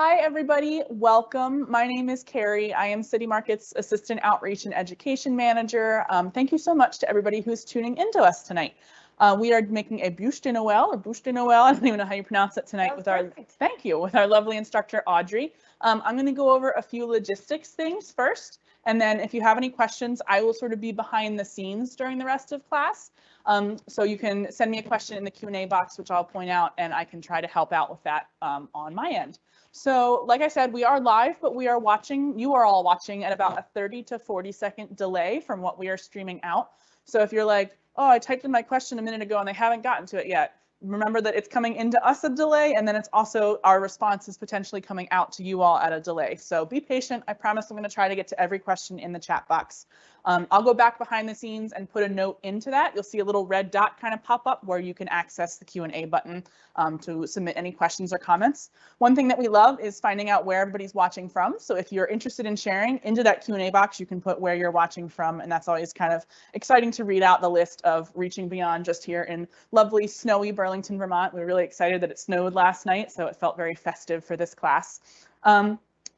Hi, everybody. Welcome. My name is Carrie. I am City Market's Assistant Outreach and Education Manager. Thank you so much to everybody who's tuning into us tonight. We are making a Buche de Noel, or Buche de Noel, I don't even know how you pronounce it tonight, with our lovely instructor, Audrey. I'm going to go over a few logistics things first, and then if you have any questions, I will sort of be behind the scenes during the rest of class. So you can send me a question in the Q&A box, which I'll point out, and I can try to help out with that on my end. So like I said, we are live, but we are watching, you are all watching at about a 30 to 40 second delay from what we are streaming out. So if you're like, oh, I typed in my question a minute ago and they haven't gotten to it yet, remember that it's coming into us a delay, and then it's also our response is potentially coming out to you all at a delay. So be patient. I promise I'm going to try to get to every question in the chat box. I'll go back behind the scenes and put a note into that. You'll see a little red dot kind of pop up where you can access the Q&A button to submit any questions or comments. One thing that we love is finding out where everybody's watching from. So if you're interested in sharing, into that Q&A box, you can put where you're watching from, and that's always kind of exciting to read out the list of reaching beyond just here in lovely snowy Burlington, Vermont. We were really excited that it snowed last night, so it felt very festive for this class.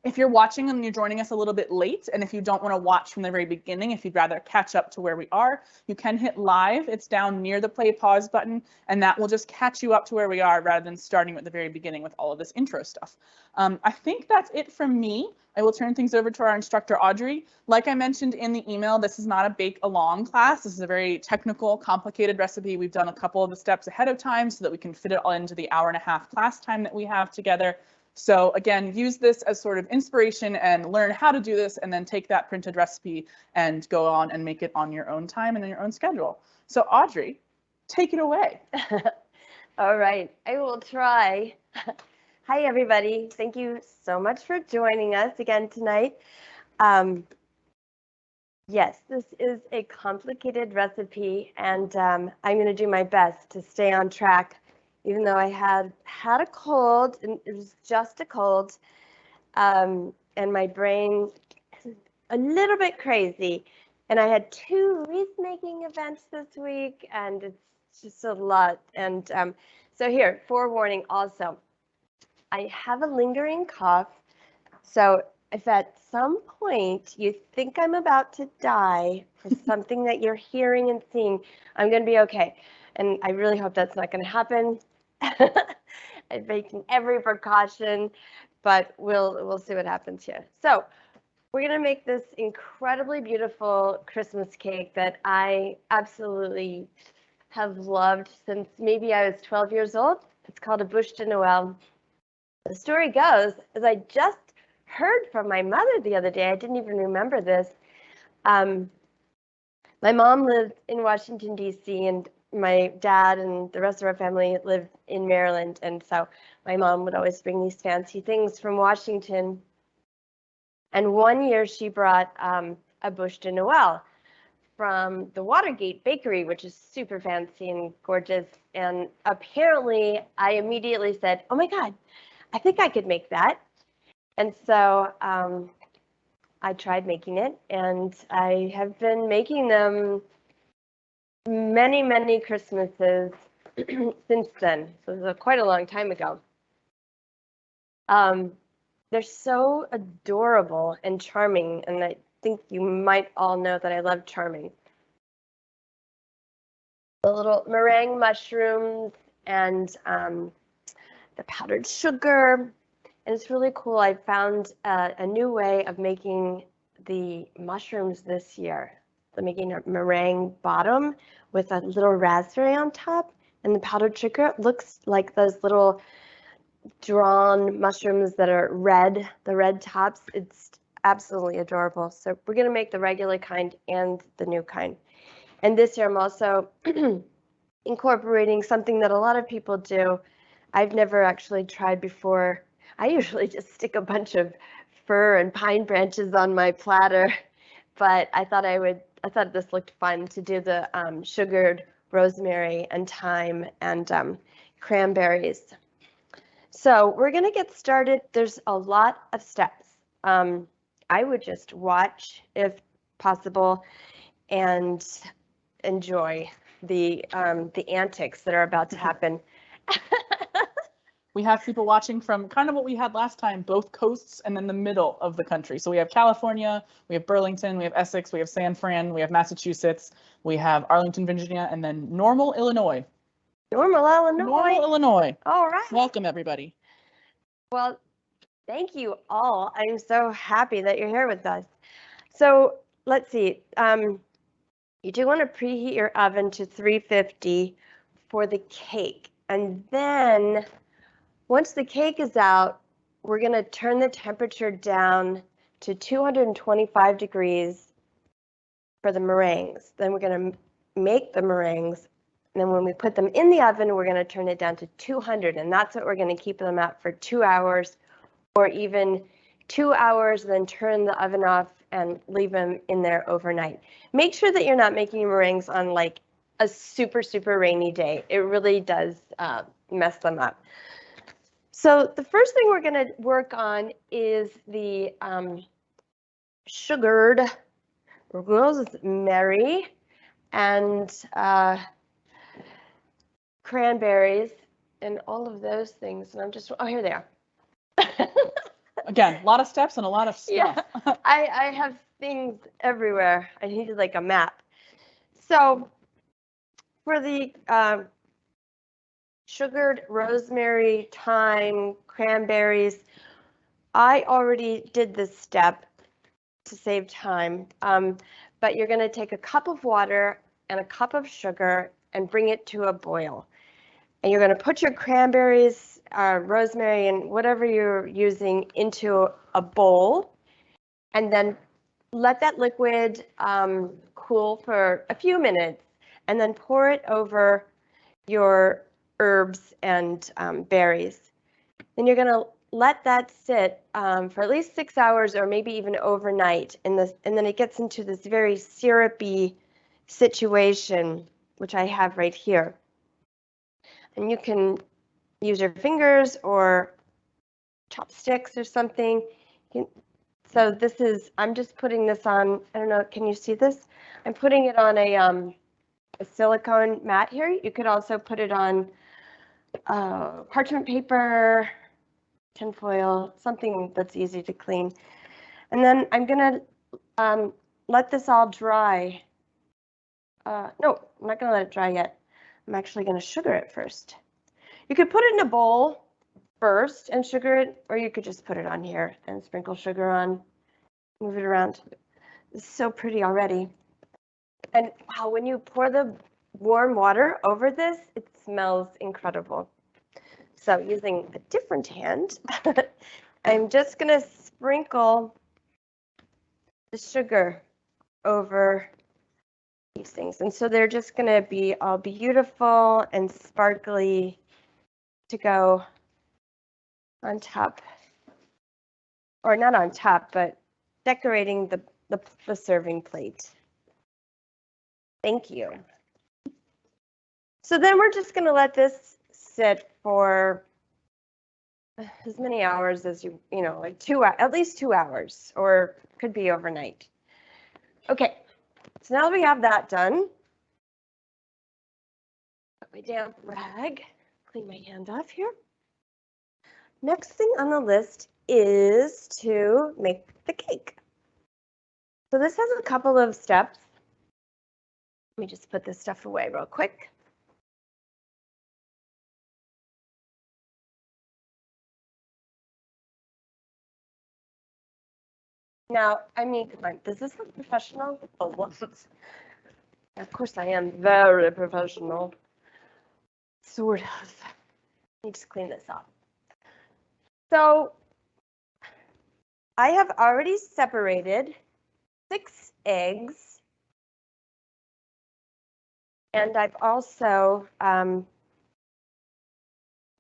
If you're watching and you're joining us a little bit late, and if you don't want to watch from the very beginning, if you'd rather catch up to where we are, you can hit live. It's down near the play pause button, and that will just catch you up to where we are rather than starting at the very beginning with all of this intro stuff. I think that's it from me. I will turn things over to our instructor, Audrey. Like I mentioned in the email, this is not a bake along class. This is a very technical, complicated recipe. We've done a couple of the steps ahead of time so that we can fit it all into the hour-and-a-half class time that we have together. So again, use this as sort of inspiration and learn how to do this, and then take that printed recipe and go on and make it on your own time and in your own schedule. So Audrey, take it away. All right, I will try. Hi, everybody. Thank you so much for joining us again tonight. Yes, this is a complicated recipe, and I'm going to do my best to stay on track, even though I had a cold, and it was just a cold, and my brain is a little bit crazy. And I had 2 wreath-making events this week, and it's just a lot. And so here, forewarning also, I have a lingering cough. So if at some point you think I'm about to die for something that you're hearing and seeing, I'm going to be okay. And I really hope that's not going to happen. I've taken every precaution, but we'll see what happens here. So we're going to make this incredibly beautiful Christmas cake that I absolutely have loved since maybe I was 12 years old. It's called a Buche de Noel. The story goes, as I just heard from my mother the other day, I didn't even remember this. My mom lived in Washington, D.C., and my dad and the rest of our family lived in Maryland. And so my mom would always bring these fancy things from Washington. And one year she brought a Buche de Noel from the Watergate Bakery, which is super fancy and gorgeous. And apparently I immediately said, oh my God, I think I could make that. And so I tried making it, and I have been making them many, many Christmases since then. So it was quite a long time ago. They're so adorable and charming, and I think you might all know that I love charming. The little meringue mushrooms and the powdered sugar. And it's really cool. I found a new way of making the mushrooms this year. So making a meringue bottom with a little raspberry on top, and the powdered sugar looks like those little drawn mushrooms that are red, the red tops. It's absolutely adorable. So we're going to make the regular kind and the new kind. And this year I'm also incorporating something that a lot of people do. I've never actually tried before. I usually just stick a bunch of fir and pine branches on my platter, but I thought this looked fun to do the sugared rosemary and thyme and cranberries. So we're going to get started. There's a lot of steps. I would just watch if possible and enjoy the antics that are about to happen. We have people watching from kind of what we had last time, both coasts and then the middle of the country. So we have California, we have Burlington, we have Essex, we have San Fran, we have Massachusetts, we have Arlington, Virginia, and then Normal, Illinois. Normal, Illinois. Normal, Illinois. All right. Welcome, everybody. Well, thank you all. I'm so happy that you're here with us. So let's see. You do want to preheat your oven to 350 for the cake. And then once the cake is out, we're going to turn the temperature down to 225 degrees for the meringues. Then we're going to make the meringues. And then when we put them in the oven, we're going to turn it down to 200. And that's what we're going to keep them at for 2 hours, or even 2 hours, then turn the oven off and leave them in there overnight. Make sure that you're not making meringues on like a super, super rainy day. It really does mess them up. So the first thing we're going to work on is the sugared rosemary and cranberries and all of those things. And I'm just, oh, here they are. Again, a lot of steps and a lot of stuff. Yeah, I have things everywhere. I needed like a map. So for the sugared rosemary, thyme, cranberries, I already did this step to save time, but you're going to take a cup of water and a cup of sugar and bring it to a boil. And you're going to put your cranberries, rosemary, and whatever you're using into a bowl, and then let that liquid cool for a few minutes, and then pour it over your herbs and berries. Then you're going to let that sit for at least 6 hours or maybe even overnight, and then it gets into this very syrupy situation, which I have right here. And you can use your fingers or chopsticks or something. So this is, I'm just putting this on, I don't know, can you see this? I'm putting it on a silicone mat here. You could also put it on parchment paper, tinfoil, something that's easy to clean. And then I'm gonna let this all dry. No, I'm not gonna let it dry yet. I'm actually gonna sugar it first. You could put it in a bowl first and sugar it, or you could just put it on here and sprinkle sugar on, move it around. It's so pretty already. And wow, when you pour the warm water over this, it smells incredible. So using a different hand, I'm just gonna sprinkle the sugar over these things. And so they're just gonna be all beautiful and sparkly to go on top, or not on top, but decorating the serving plate. Thank you. So then we're just going to let this sit for as many hours as you know, like at least 2 hours, or could be overnight. Okay, so now that we have that done, put my damp rag, clean my hand off here. Next thing on the list is to make the cake. So this has a couple of steps. Let me just put this stuff away real quick. Now, I mean, come on, does this look professional? Oh, well, of course I am very professional. Sort of. Let me just clean this off. So I have already separated 6 eggs. And I've also,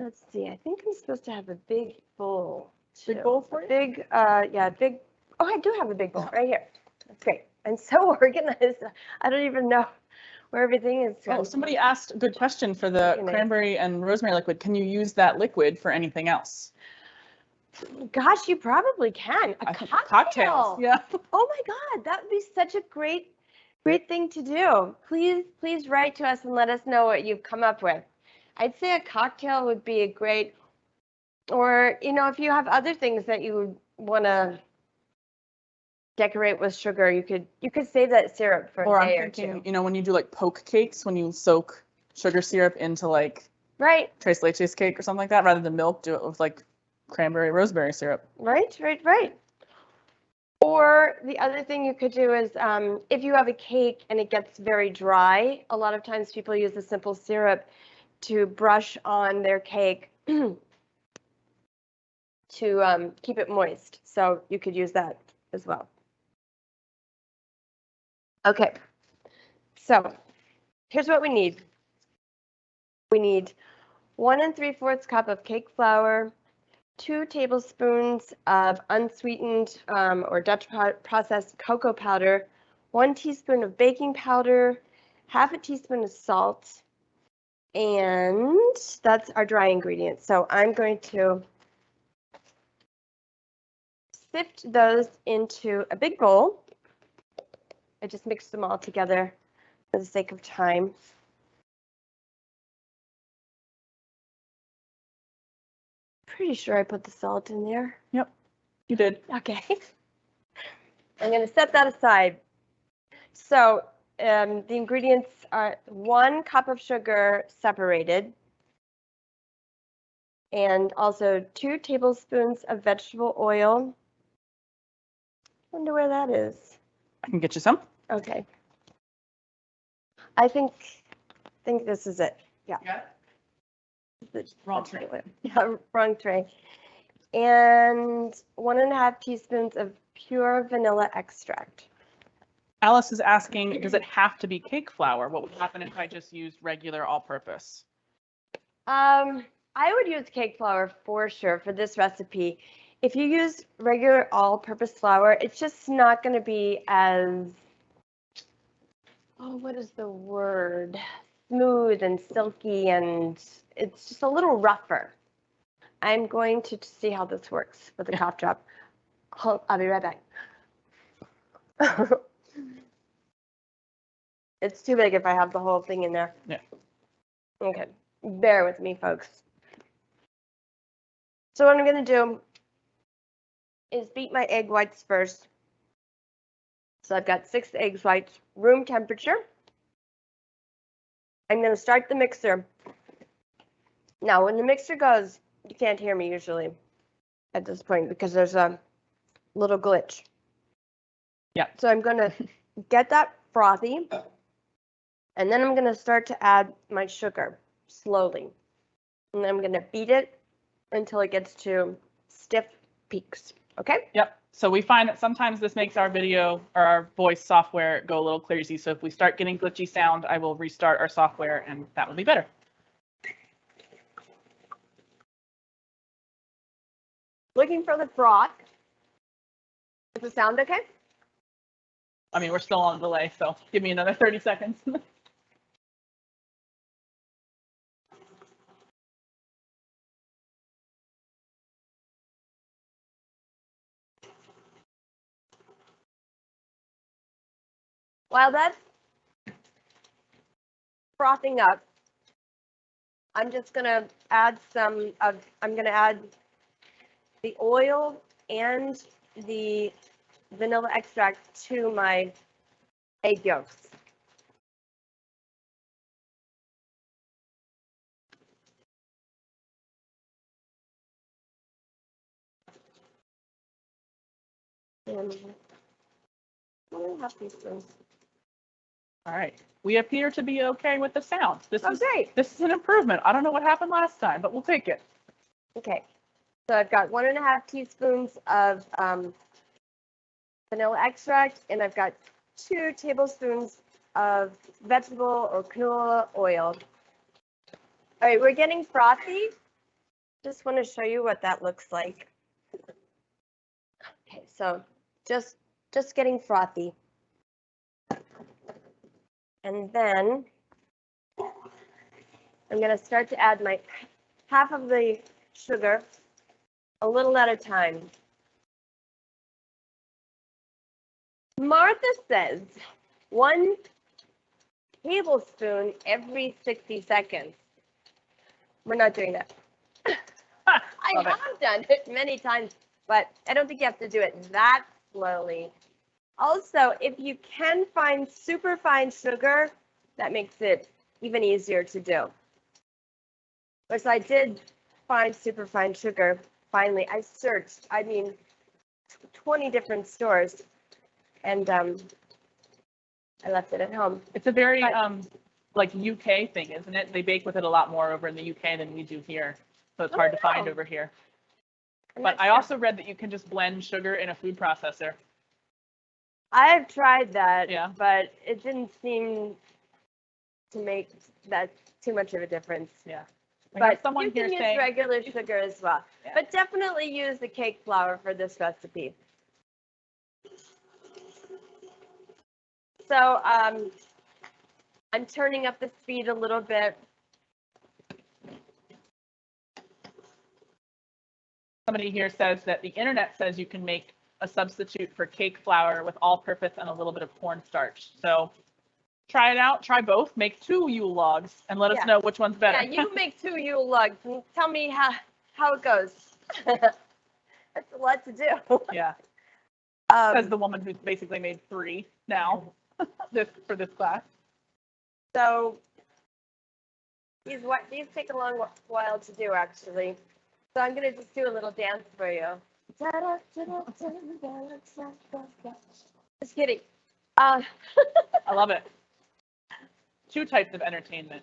let's see, I think I'm supposed to have a big bowl. Too. Big bowl for you? Big, yeah, big. Oh, I do have a big bowl right here. That's great. I'm so organized. I don't even know where everything is. Oh, somebody asked a good question for the cranberry and rosemary liquid. Can you use that liquid for anything else? Gosh, you probably can. A cocktail. Cocktails, yeah. Oh my God, that would be such a great thing to do. Please write to us and let us know what you've come up with. I'd say a cocktail would be a great, Or, if you have other things that you want to decorate with sugar, you could save that syrup for Or a I'm day or thinking, two. when you do like poke cakes, when you soak sugar syrup into like Right, tres leches cake or something like that, rather than milk, do it with like cranberry rosemary syrup. right. Or the other thing you could do is if you have a cake and it gets very dry, a lot of times people use a simple syrup to brush on their cake to keep it moist. So you could use that as well. Okay, so here's what we need. We need 1 3/4 cup of cake flour, 2 tablespoons of unsweetened or Dutch processed cocoa powder, 1 teaspoon of baking powder, half a teaspoon of salt, and that's our dry ingredients. So I'm going to sift those into a big bowl. I just mixed them all together for the sake of time. Pretty sure I put the salt in there. Yep, you did. Okay. I'm going to set that aside. So the ingredients are 1 cup of sugar separated, and also 2 tablespoons of vegetable oil. Wonder where that is. I can get you some. Okay. I think this is it. Yeah. Wrong tray. Yeah, wrong tray. And 1 1/2 teaspoons of pure vanilla extract. Alice is asking, does it have to be cake flour? What would happen if I just used regular all-purpose? I would use cake flour for sure for this recipe. If you use regular all-purpose flour, it's just not going to be as, what is the word? Smooth and silky, and it's just a little rougher. I'm going to see how this works with the cough drop. I'll be right back. It's too big if I have the whole thing in there. Yeah. Okay, bear with me, folks. So what I'm going to do is beat my egg whites first. So I've got 6 egg whites, room temperature. I'm going to start the mixer. Now, when the mixer goes, you can't hear me usually at this point because there's a little glitch. Yeah. So I'm going to get that frothy, and then I'm going to start to add my sugar slowly. And I'm going to beat it until it gets to stiff peaks. Okay? Yep. So we find that sometimes this makes our video or our voice software go a little crazy. So if we start getting glitchy sound, I will restart our software and that will be better. Looking for the froth. Does it sound okay? I mean, we're still on delay, so give me another 30 seconds. While that's frothing up, I'm just going to add I'm going to add the oil and the vanilla extract to my egg yolks. And 1 1/2 teaspoons. All right. We appear to be okay with the sound. This is great. This is an improvement. I don't know what happened last time, but we'll take it. Okay. So I've got 1 1/2 teaspoons of vanilla extract, and I've got 2 tablespoons of vegetable or canola oil. All right, we're getting frothy. Just want to show you what that looks like. Okay, so just getting frothy. And then I'm going to start to add my half of the sugar a little at a time. Martha says 1 tablespoon every 60 seconds. We're not doing that. I I have done it many times, but I don't think you have to do it that slowly. Also, if you can find super fine sugar, that makes it even easier to do. Which I did find super fine sugar. Finally, I searched, 20 different stores, and I left it at home. It's a very like UK thing, isn't it? They bake with it a lot more over in the UK than we do here, so it's hard to find over here. But I also read that you can just blend sugar in a food processor. I've tried that, Yeah. but it didn't seem to make that too much of a difference. Yeah. But you can use regular sugar as well. Yeah. But definitely use the cake flour for this recipe. So I'm turning up the speed a little bit. Somebody here says that the internet says you can make a substitute for cake flour with all-purpose and a little bit of cornstarch. So try it out. Try both. Make 2 Yule logs and let us know which one's better. Yeah, you make 2 Yule logs and tell me how it goes. That's a lot to do. Yeah. Says the woman who's basically made 3 now for this class. So these take a long while to do, actually. So I'm gonna just do a little dance for you. Just kidding. I love it. 2 types of entertainment.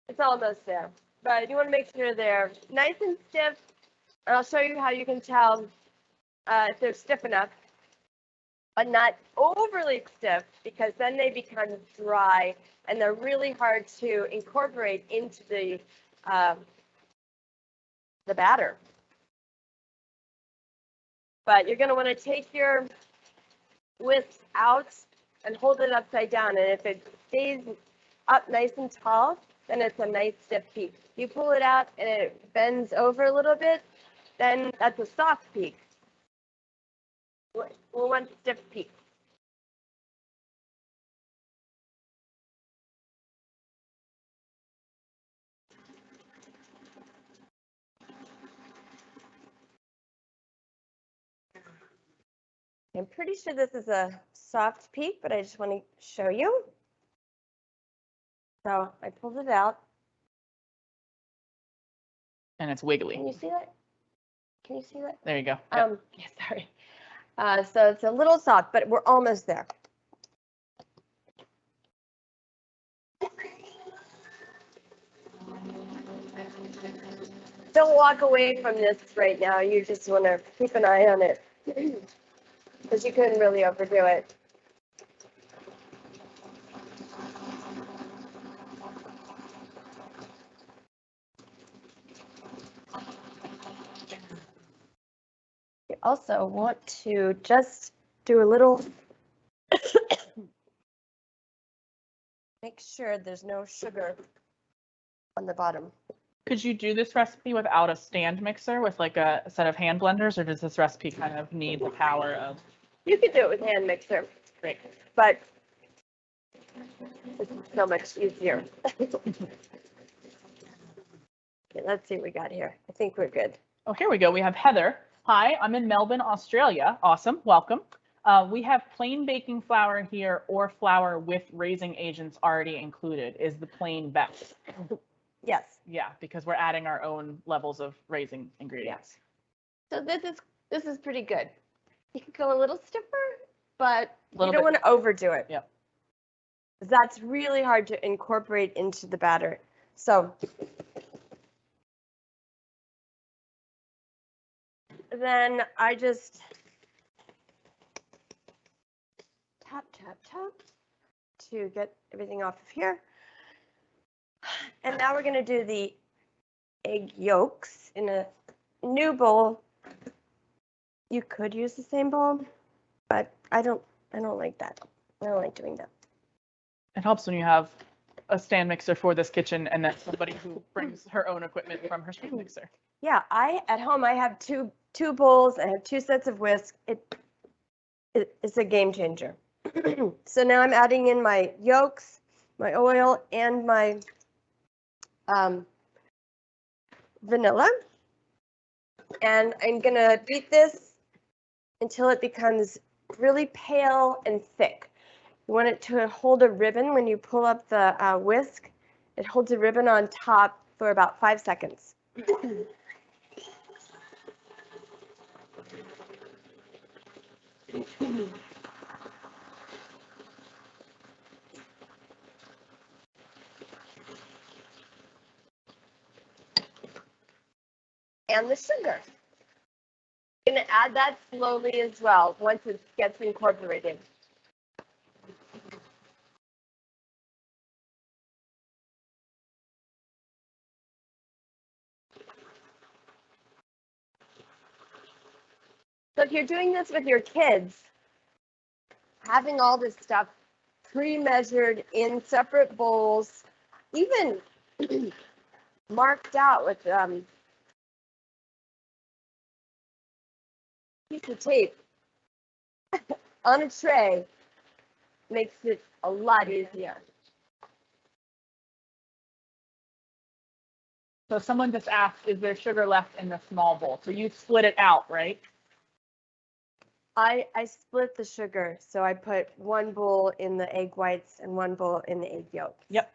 It's almost there, but you want to make sure they're nice and stiff. And I'll show you how you can tell if they're stiff enough, but not overly stiff, because then they become dry and they're really hard to incorporate into the batter. But you're going to want to take your whisk out and hold it upside down, and if it stays up nice and tall, then it's a nice stiff peak. You pull it out and it bends over a little bit, then that's a soft peak. We want stiff peak. I'm pretty sure this is a soft peak, but I just want to show you. So I pulled it out. And it's wiggly. Can you see that? Can you see that? There you go. Yeah, sorry. So it's a little soft, but we're almost there. Don't walk away from this right now. You just want to keep an eye on it, because you couldn't really overdo it. You also want to just do a little, make sure there's no sugar on the bottom. Could you do this recipe without a stand mixer with like a set of hand blenders, or does this recipe kind of need the power of? You could do it with hand mixer. Great. But this is so much easier. Okay, let's see what we got here. I think we're good. Oh, here we go. We have Heather. Hi, I'm in Melbourne, Australia. Awesome. Welcome. We have plain baking flour here or flour with raising agents already included. Is the plain best? Yes. Yeah, because we're adding our own levels of raising ingredients. So this is pretty good. You could go a little stiffer, but you don't bit. want to overdo it. Yep. That's really hard to incorporate into the batter. So then I just tap, tap, tap to get everything off of here. And now we're going to do the egg yolks in a new bowl. You could use the same bowl, but I don't like that. I don't like doing that. It helps when you have a stand mixer for this kitchen and then somebody who brings her own equipment from her stand mixer. Yeah, at home I have two bowls. I have 2 sets of whisk. It's a game changer. So now I'm adding in my yolks, my oil, and my vanilla. And I'm gonna beat this until it becomes really pale and thick. You want it to hold a ribbon when you pull up the whisk. It holds a ribbon on top for about 5 seconds. And the sugar. I'm going to add that slowly as well once it gets incorporated. So if you're doing this with your kids, having all this stuff pre-measured in separate bowls, even marked out with piece of tape on a tray, makes it a lot easier. So someone just asked, is there sugar left in the small bowl? So you split it out, right? I split the sugar, so I put one bowl in the egg whites and one bowl in the egg yolks. Yep.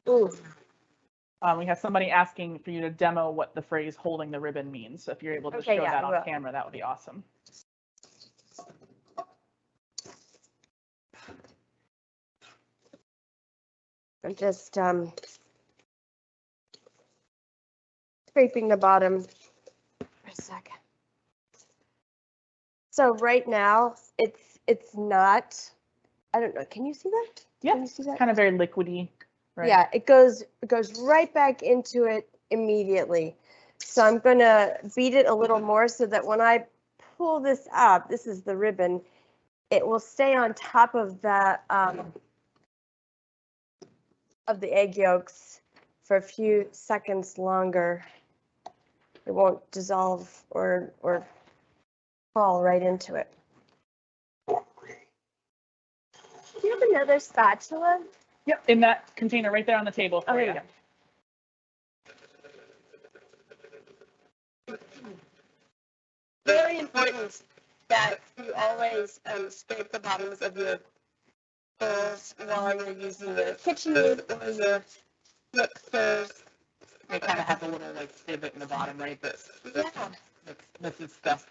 Ooh. We have somebody asking for you to demo what the phrase holding the ribbon means. So if you're able to show that on camera, that would be awesome. I'm just scraping the bottom for a second. So right now it's not, I don't know, can you see that? Yeah, can you see that? Kind of very liquidy, right? Yeah, it goes right back into it immediately. So I'm gonna beat it a little more so that when I pull this up, this is the ribbon, it will stay on top of the egg yolks for a few seconds longer. It won't dissolve or fall right into it. Do you have another spatula? Yep, in that container right there on the table for you. Very important that you always scrape the bottoms of your bowls while you're using the KitchenAid or the mixers. They kind of have a little like divot in the bottom, right? This is stuff.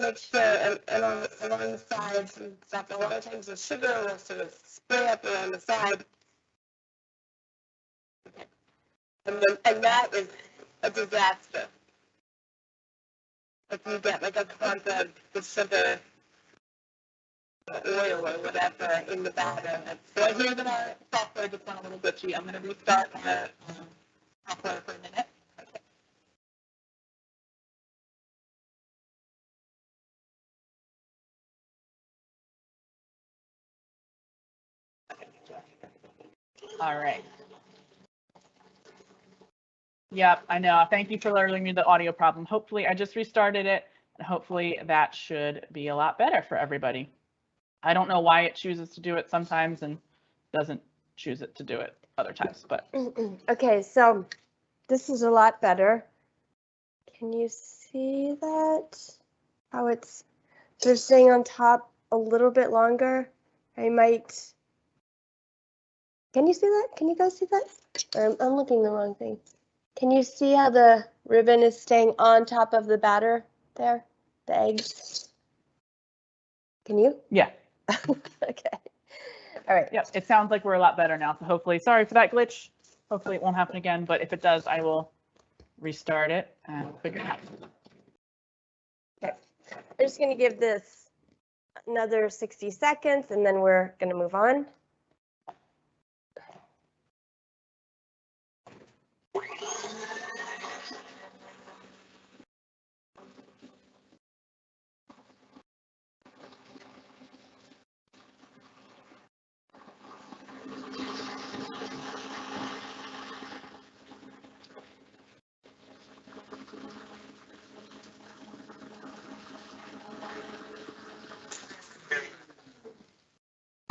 Make sure, and along the sides, that a lot of times the sugar will sort of spray up around the side. And that is a disaster. If you get like a clump of the sugar, oil or whatever in the batter. So I hear that our software just went a little glitchy. I'm going to restart the software for a minute. Okay. All right. Yep, I know. Thank you for alerting me to the audio problem. Hopefully, I just restarted it, and hopefully that should be a lot better for everybody. I don't know why it chooses to do it sometimes and doesn't choose it to do it other times, but. Okay, so this is a lot better. Can you see that? How it's sort of staying on top a little bit longer? I might. Can you see that? Can you guys see that? I'm looking the wrong thing. Can you see how the ribbon is staying on top of the batter there? The eggs? Can you? Yeah. Okay. All right. Yep, it sounds like we're a lot better now. So hopefully, sorry for that glitch. Hopefully it won't happen again, but if it does, I will restart it and figure it out. Okay. I'm just going to give this another 60 seconds and then we're going to move on.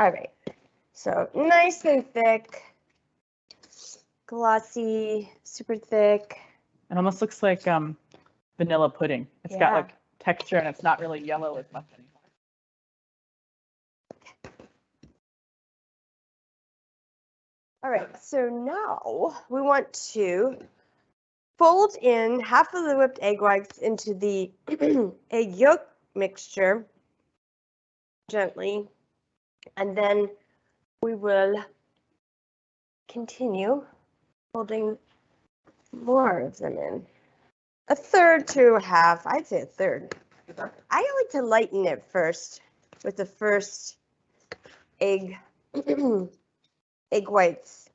All right, so nice and thick, glossy, super thick. It almost looks like vanilla pudding. It's got Yeah. like texture and it's not really yellow as much anymore. All right, so now we want to fold in half of the whipped egg whites into the egg yolk mixture gently, and then we will continue folding more of them in. A third to a half, I'd say a third. I like to lighten it first with the first egg egg whites.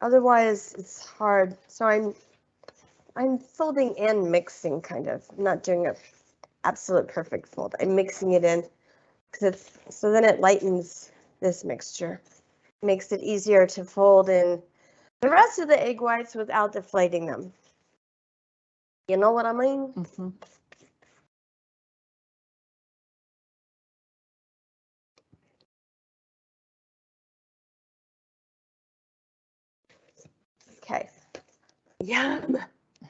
Otherwise, it's hard. So I'm folding and mixing, kind of. I'm not doing a absolute perfect fold. I'm mixing it in because so then it lightens this mixture. Makes it easier to fold in the rest of the egg whites without deflating them. You know what I mean? Mm-hmm. Okay. Yum.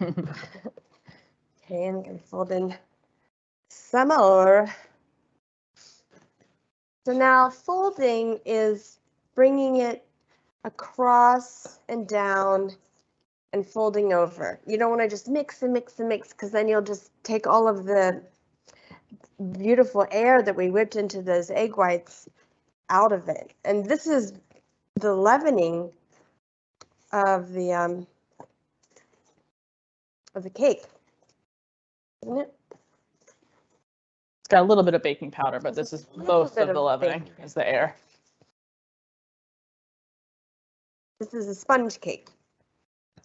Okay, I'm gonna fold in some more. So now folding is bringing it across and down and folding over. You don't want to just mix and mix and mix because then you'll just take all of the beautiful air that we whipped into those egg whites out of it. And this is the leavening of the cake, isn't it? It's got a little bit of baking powder, but this is most bit of the of leavening baking. is the air. This is a sponge cake.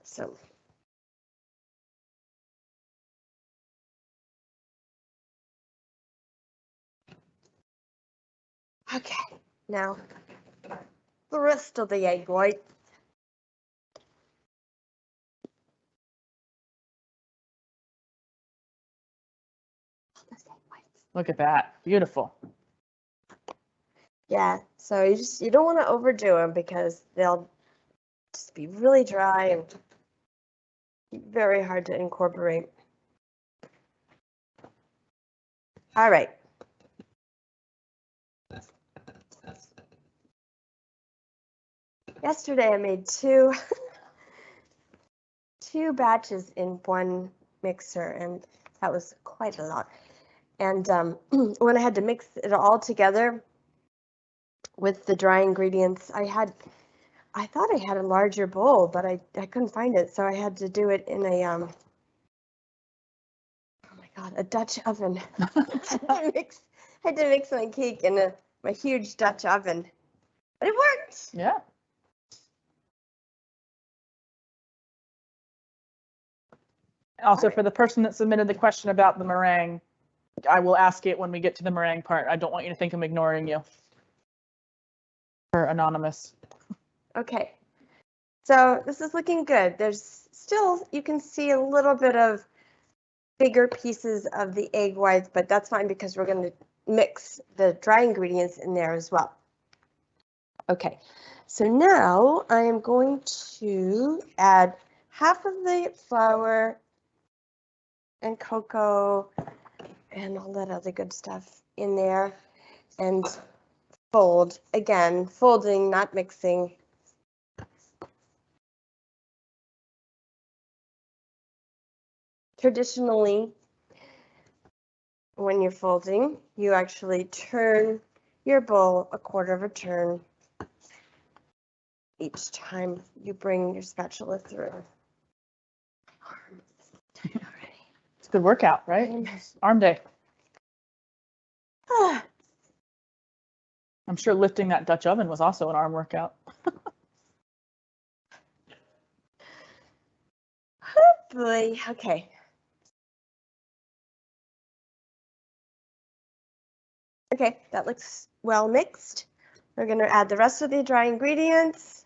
So okay, now the rest of the egg white. Look at that. Beautiful. Yeah, so you don't want to overdo them because they'll just be really dry and very hard to incorporate. All right. Yesterday I made two batches in one mixer, and that was quite a lot. And when I had to mix it all together with the dry ingredients, I thought I had a larger bowl, but I couldn't find it, so I had to do it in a oh my God, a Dutch oven. I had to mix my cake in my huge Dutch oven, but it worked. Yeah. Also, for the person that submitted the question about the meringue, I will ask it when we get to the meringue part. I don't want you to think I'm ignoring you. For anonymous. Okay, so this is looking good. There's still, you can see a little bit of bigger pieces of the egg whites, but that's fine because we're going to mix the dry ingredients in there as well. Okay, so now I am going to add half of the flour and cocoa and all that other good stuff in there and fold. Again, folding, not mixing. Traditionally, when you're folding, you actually turn your bowl a quarter of a turn each time you bring your spatula through. It's a good workout, right? Arm day. I'm sure lifting that Dutch oven was also an arm workout. Boy, okay. Okay, that looks well mixed. We're going to add the rest of the dry ingredients.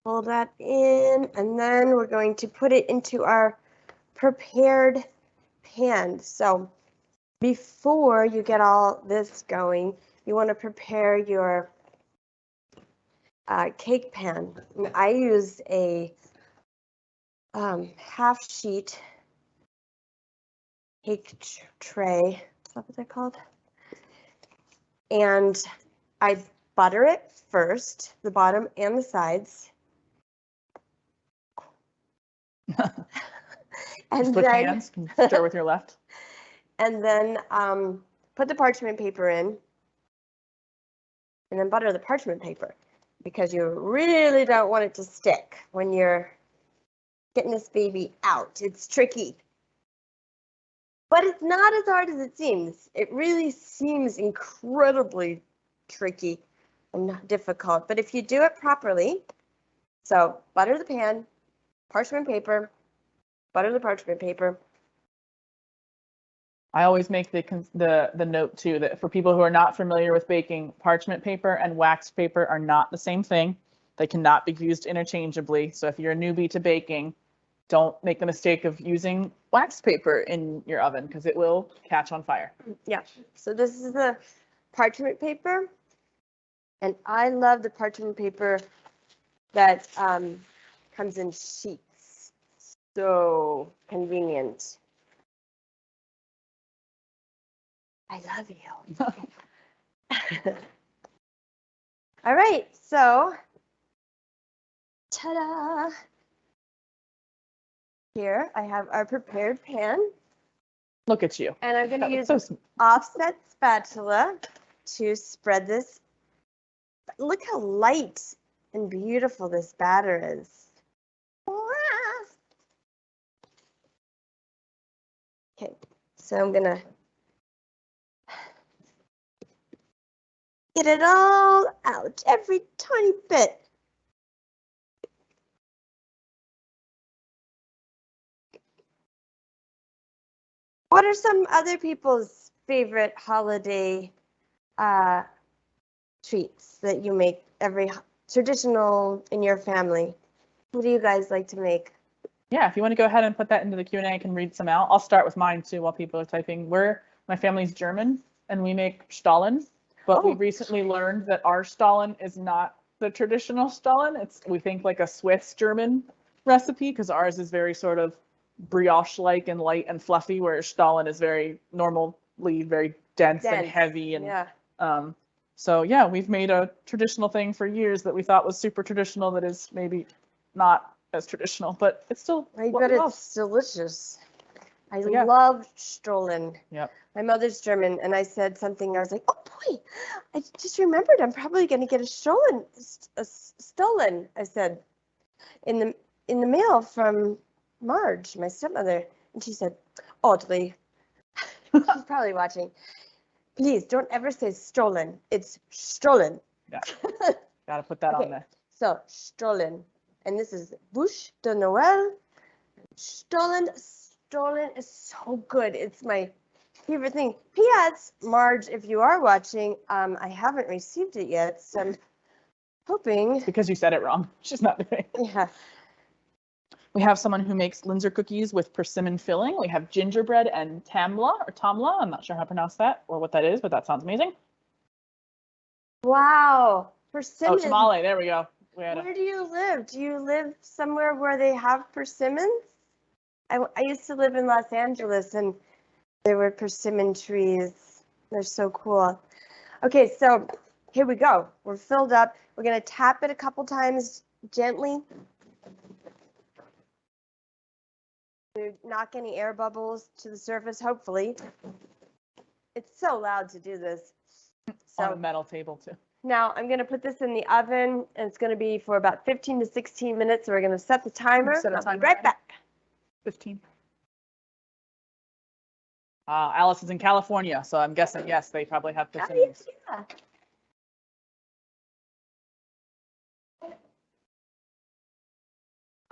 Pull that in, and then we're going to put it into our prepared pan. So before you get all this going, you want to prepare your cake pan. And I use a half sheet cake tray. Is that what they're called? And I butter it first, the bottom and the sides. And Just with then, hands, can you stir with your left. and then put the parchment paper in, and then butter the parchment paper, because you really don't want it to stick when you're getting this baby out. It's tricky. But it's not as hard as it seems. It really seems incredibly tricky and not difficult. But if you do it properly, so butter the pan, parchment paper, butter the parchment paper. I always make the note too that for people who are not familiar with baking, parchment paper and wax paper are not the same thing. They cannot be used interchangeably. So if you're a newbie to baking, don't make the mistake of using wax paper in your oven because it will catch on fire. Yeah, so this is the parchment paper. And I love the parchment paper that comes in sheets. So convenient. I love you. All right, so ta-da! Here I have our prepared pan. Look at you. And I'm going to use So offset spatula to spread this. Look how light and beautiful this batter is. Okay, so I'm going to get it all out, every tiny bit. What are some other people's favorite holiday treats that you make traditional in your family? What do you guys like to make? yeah, if you want to go ahead and put that into the Q&A, I can read some out. I'll start with mine too while people are typing. My family's German and we make Stollen, but we recently learned that our Stollen is not the traditional Stollen. We think like a Swiss German recipe because ours is very sort of brioche-like and light and fluffy, whereas Stollen is very normally very dense and heavy. And yeah. So yeah, we've made a traditional thing for years that we thought was super traditional that is maybe not as traditional, but it's still. I bet it's delicious. I love Stollen. Yep. My mother's German, and I said something. I was like, "Oh boy, I just remembered. I'm probably going to get a Stollen." I said, in the mail from Marge, my stepmother, and she said, "Audrey," she's probably watching. Please don't ever say Stollen. It's Stollen. Yeah. Got to put that on there. So Stollen, and this is Buche de Noel. Stollen is so good. It's my favorite thing. P.S. Marge, if you are watching, I haven't received it yet, so I'm hoping. Because you said it wrong. She's not doing it. Yeah. We have someone who makes Linzer cookies with persimmon filling. We have gingerbread and tamla. I'm not sure how to pronounce that or what that is, but that sounds amazing. Wow. Persimmon. Oh, tamale. There we go. Where do you live? Do you live somewhere where they have persimmons? I used to live in Los Angeles and there were persimmon trees. They're so cool. Okay, so here we go. We're filled up. We're going to tap it a couple times gently to knock any air bubbles to the surface, hopefully. It's so loud to do this. On a metal table too. Now I'm going to put this in the oven, and it's going to be for about 15 to 16 minutes. So we're going to set the timer. I'll be right back. 15. Alice is in California, so I'm guessing, yes, they probably have persimmons. Yeah.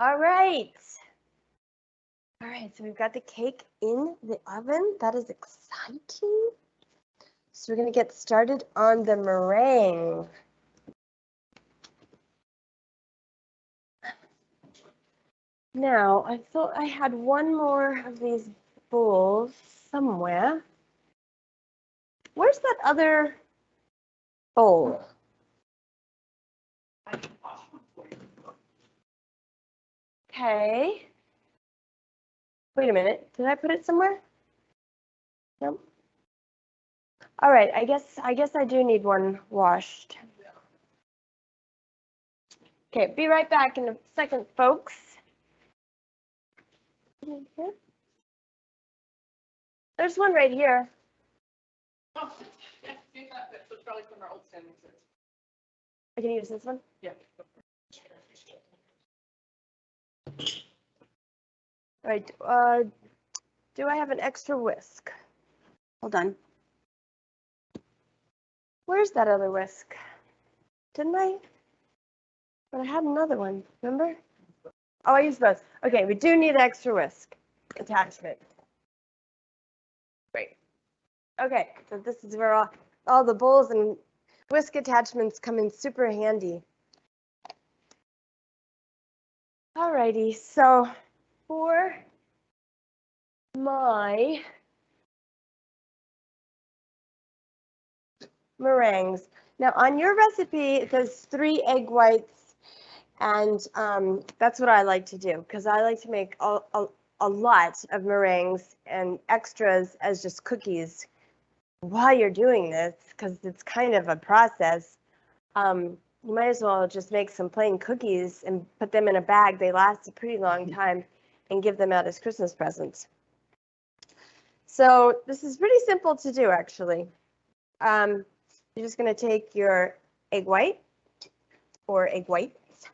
All right. All right, so we've got the cake in the oven. That is exciting. So we're going to get started on the meringue. Now, I thought I had one more of these bowls somewhere. Where's that other bowl? Okay. Wait a minute. Did I put it somewhere? Nope. All right. I guess I do need one washed. Okay. Be right back in a second, folks. There's one right here. Oh, yeah, see that? That's probably from our old standing. I can use this one. Yeah. All right. Do I have an extra whisk? Hold on. Where's that other whisk? Didn't I? But I had another one. Remember? Oh, I used both. Okay, we do need extra whisk attachment. Great. Okay, so this is where all the bowls and whisk attachments come in super handy. Alrighty, so for my meringues, now on your recipe it says 3 egg whites, and that's what I like to do because I like to make a lot of meringues and extras as just cookies while you're doing this, because it's kind of a process. You might as well just make some plain cookies and put them in a bag. They last a pretty long time, and give them out as Christmas presents. So this is pretty simple to do, actually. You're just going to take your egg white or egg whites,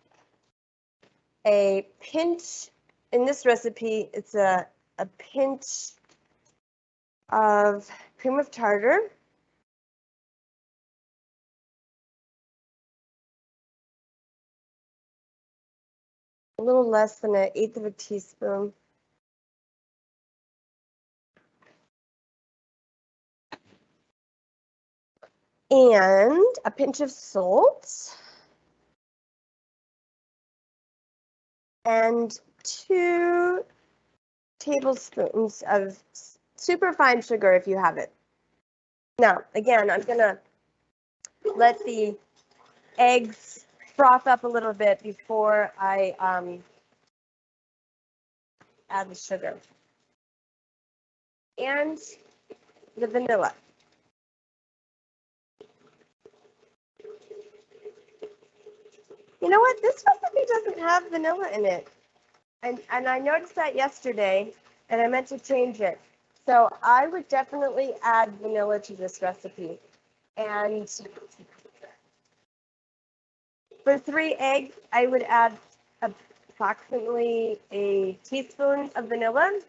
a pinch. In this recipe, it's a pinch of cream of tartar, a little less than 1/8 of a teaspoon. And a pinch of salt. And 2 tablespoons of super fine sugar if you have it. Now, again, I'm going to let the eggs froth up a little bit before I add the sugar and the vanilla. You know what? This recipe doesn't have vanilla in it. And I noticed that yesterday, and I meant to change it. So I would definitely add vanilla to this recipe. And for 3 eggs, I would add approximately a teaspoon of vanilla.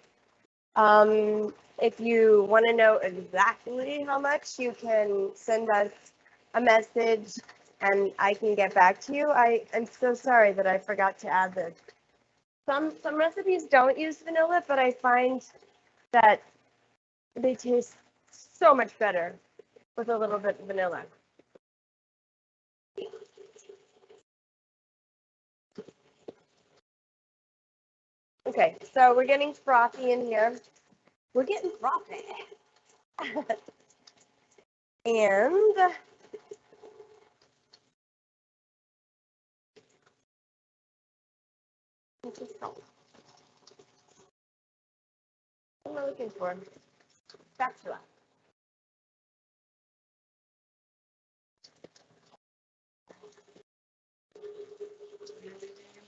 If you want to know exactly how much, you can send us a message and I can get back to you. I'm so sorry that I forgot to add this. Some recipes don't use vanilla, but I find that they taste so much better with a little bit of vanilla. Okay, so we're getting frothy in here. We're getting frothy. And what am I looking for? Spatula.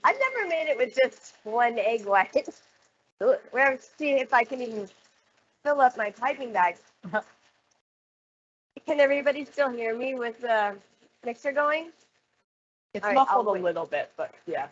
I've never made it with just 1 egg white. We're going to see if I can even fill up my piping bag. Can everybody still hear me with the mixer going? It's All right, muffled a little bit, but yeah.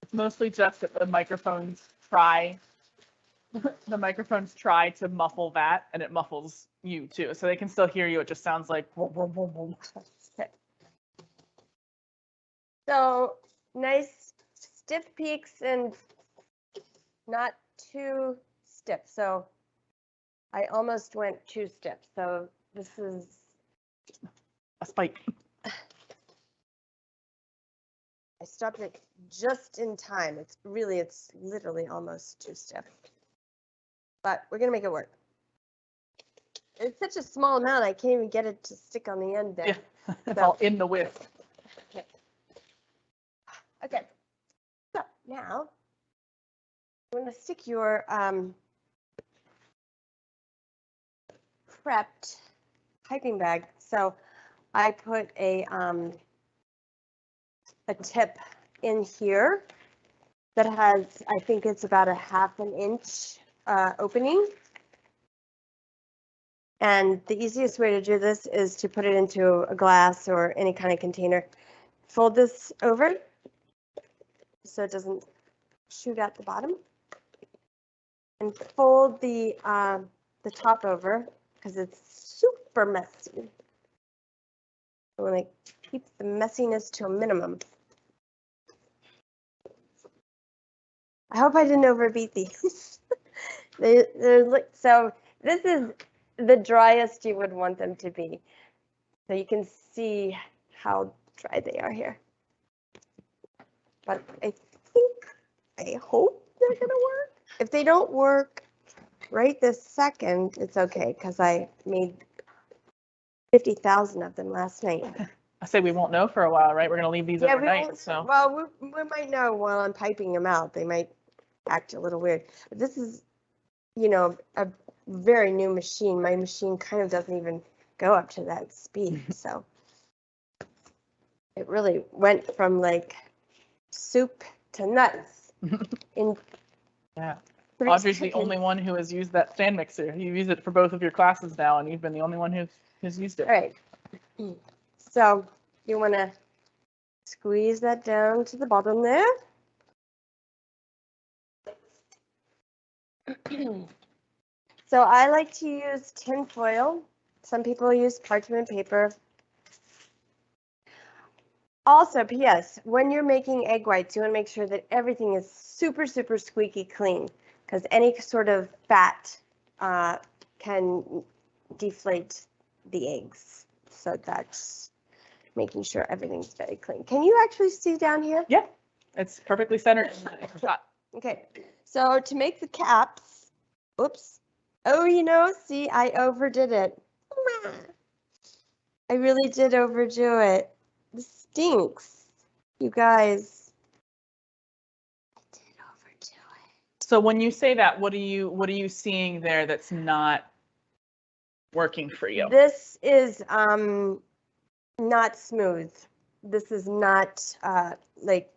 It's mostly just that the microphones try The microphones try to muffle that, and it muffles you too. So they can still hear you. It just sounds like. Okay. So nice stiff peaks and not too stiff. So I almost went too stiff. So this is A spike. I stopped it just in time. It's literally almost too stiff. But we're gonna make it work. It's such a small amount, I can't even get it to stick on the end there. Yeah, it's all in the whisk. Okay. Okay. So now I'm gonna stick your prepped piping bag. So I put a tip in here that has, I think it's about a 1/2 inch opening. And the easiest way to do this is to put it into a glass or any kind of container. Fold this over so it doesn't shoot out the bottom. And fold the top over because it's super messy. I want to keep the messiness to a minimum. I hope I didn't overbeat these. So this is the driest you would want them to be. So you can see how dry they are here. But I hope they're gonna work. If they don't work right this second, it's okay because I made 50,000 of them last night. I say we won't know for a while, right? We're gonna leave these overnight. Well, we might know while I'm piping them out. They might act a little weird. But this is, a very new machine. My machine kind of doesn't even go up to that speed. So it really went from like soup to nuts in Yeah. 3 Audrey's the seconds. only one who has used that stand mixer. You use it for both of your classes now, and you've been the only one who's used it. All right. So you want to squeeze that down to the bottom there. So I like to use tin foil. Some people use parchment paper. Also, P.S., when you're making egg whites, you want to make sure that everything is super, super squeaky clean because any sort of fat can deflate the eggs. So that's making sure everything's very clean. Can you actually see down here? Yeah, it's perfectly centered in the shot. Okay, so to make the caps, oops. Oh, see, I overdid it. I really did overdo it. This stinks. You guys. I did overdo it. So when you say that, what are you seeing there that's not working for you? This is not smooth. This is not like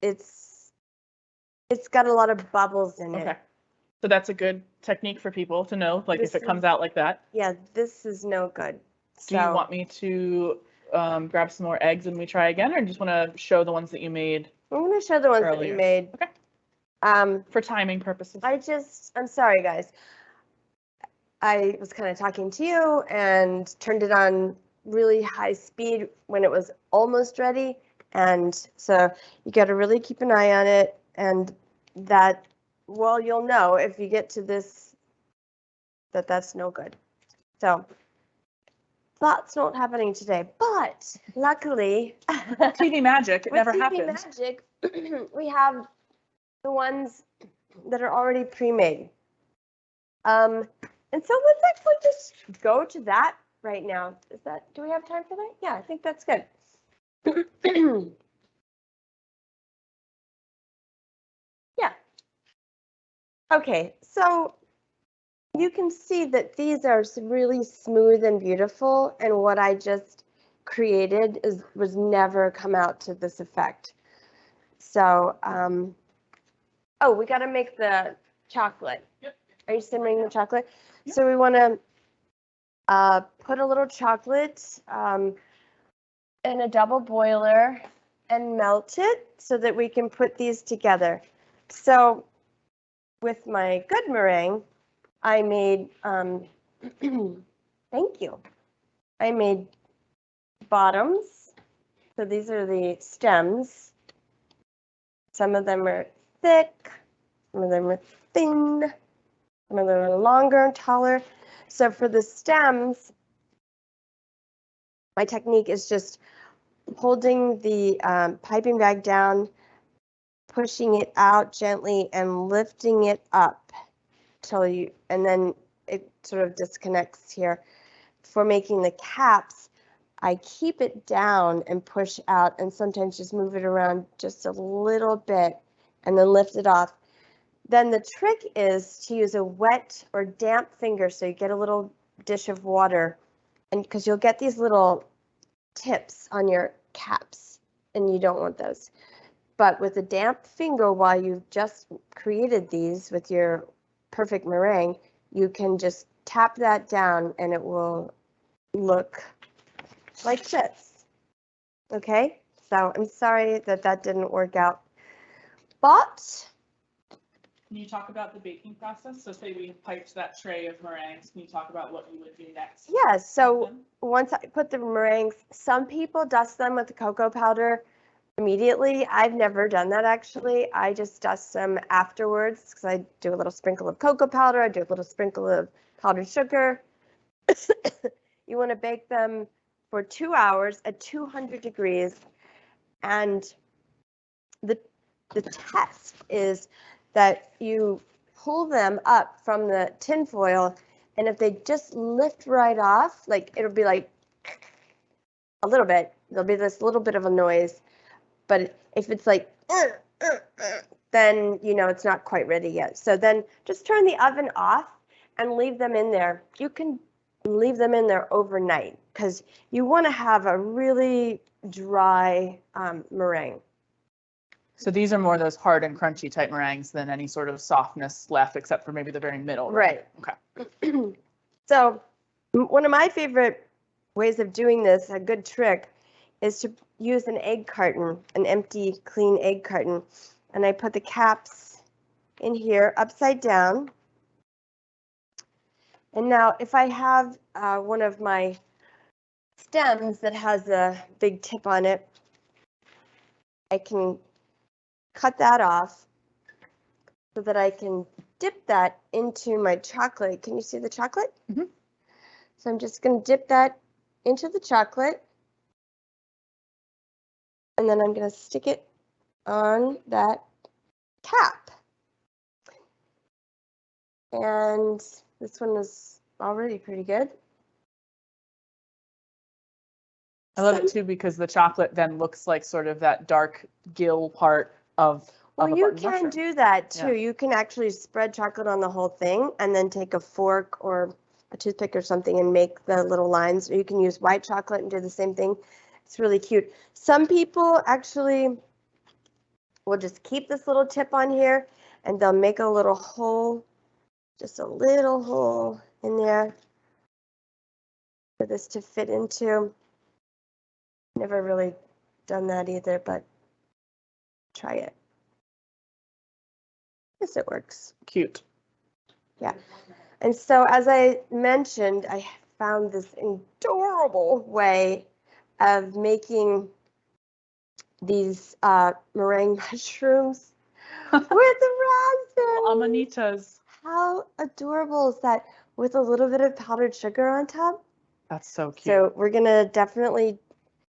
it's got a lot of bubbles in it. Okay. So that's a good technique for people to know, like if it comes out like that. Yeah, this is no good. Do you want me to grab some more eggs and we try again, or just want to show the ones that you made? I'm going to show the ones that we made. Okay. For timing purposes. I'm sorry, guys. I was kind of talking to you and turned it on really high speed when it was almost ready. And so you got to really keep an eye on it. And that, well, you'll know if you get to this, that's no good. So that's not happening today. But luckily, TV magic, it never happened. With TV magic, we have the ones that are already pre-made. And so let's actually just go to that right now. Do we have time for that? Yeah, I think that's good. Yeah. Okay, so you can see that these are really smooth and beautiful, and what I just created was never come out to this effect. So, oh, we got to make the chocolate. Yep. Are you simmering the chocolate? Yep. So we want to put a little chocolate in a double boiler and melt it so that we can put these together. So with my good meringue, I made, thank you. I made bottoms. So these are the stems. Some of them are thick, some of them are thin, some of them are longer and taller. So for the stems, my technique is just holding the piping bag down, pushing it out gently and lifting it up till you, and then it sort of disconnects here. For making the caps, I keep it down and push out and sometimes just move it around just a little bit and then lift it off. Then the trick is to use a wet or damp finger, so you get a little dish of water, and because you'll get these little tips on your caps and you don't want those. But with a damp finger, while you've just created these with your perfect meringue, you can just tap that down and it will look like this. Okay, so I'm sorry that that didn't work out, but Can you talk about the baking process? So say we piped that tray of meringues. Can you talk about what you would do next? yeah, so once I put the meringues, some people dust them with the cocoa powder immediately. I've never done that actually. I just dust them afterwards because I do a little sprinkle of cocoa powder. I do a little sprinkle of powdered sugar. You want to bake them for 2 hours at 200 degrees. And the test is that you pull them up from the tin foil, and if they just lift right off, like it'll be like a little bit, there'll be this little bit of a noise. But if it's like, then you know it's not quite ready yet. So then just turn the oven off and leave them in there. You can leave them in there overnight because you want to have a really dry meringue. So these are more those hard and crunchy type meringues than any sort of softness left, except for maybe the very middle. Right. Okay. So one of my favorite ways of doing this, a good trick, is to use an egg carton, an empty, clean egg carton. And I put the caps in here upside down. And now if I have one of my stems that has a big tip on it, I can cut that off so that I can dip that into my chocolate. Can you see the chocolate? Mm-hmm. So I'm just going to dip that into the chocolate. And then I'm going to stick it on that cap. And this one is already pretty good. I love it too because the chocolate then looks like sort of that dark gill part of Well, a you button can mushroom. do that too. Yeah. You can actually spread chocolate on the whole thing and then take a fork or a toothpick or something and make the little lines. Or you can use white chocolate and do the same thing. It's really cute. Some people actually will just keep this little tip on here and they'll make a little hole, just a little hole in there for this to fit into. Never really done that either, but try it. Yes, it works. Cute. Yeah. And so as I mentioned, I found this adorable way of making these meringue mushrooms with the raspberry. Amanitas. How adorable is that with a little bit of powdered sugar on top? That's so cute. So we're going to definitely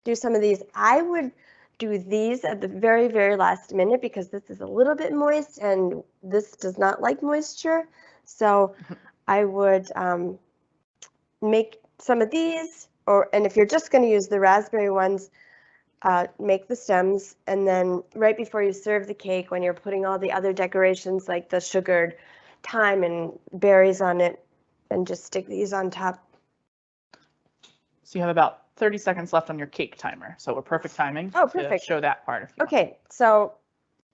do some of these. I would do these at the very, very last minute because this is a little bit moist and this does not like moisture. So I would make some of these, and if you're just going to use the raspberry ones, make the stems, and then right before you serve the cake, when you're putting all the other decorations like the sugared thyme and berries on it, then just stick these on top. So you have about 30 seconds left on your cake timer. So we're perfect timing to show that part. If you Okay, so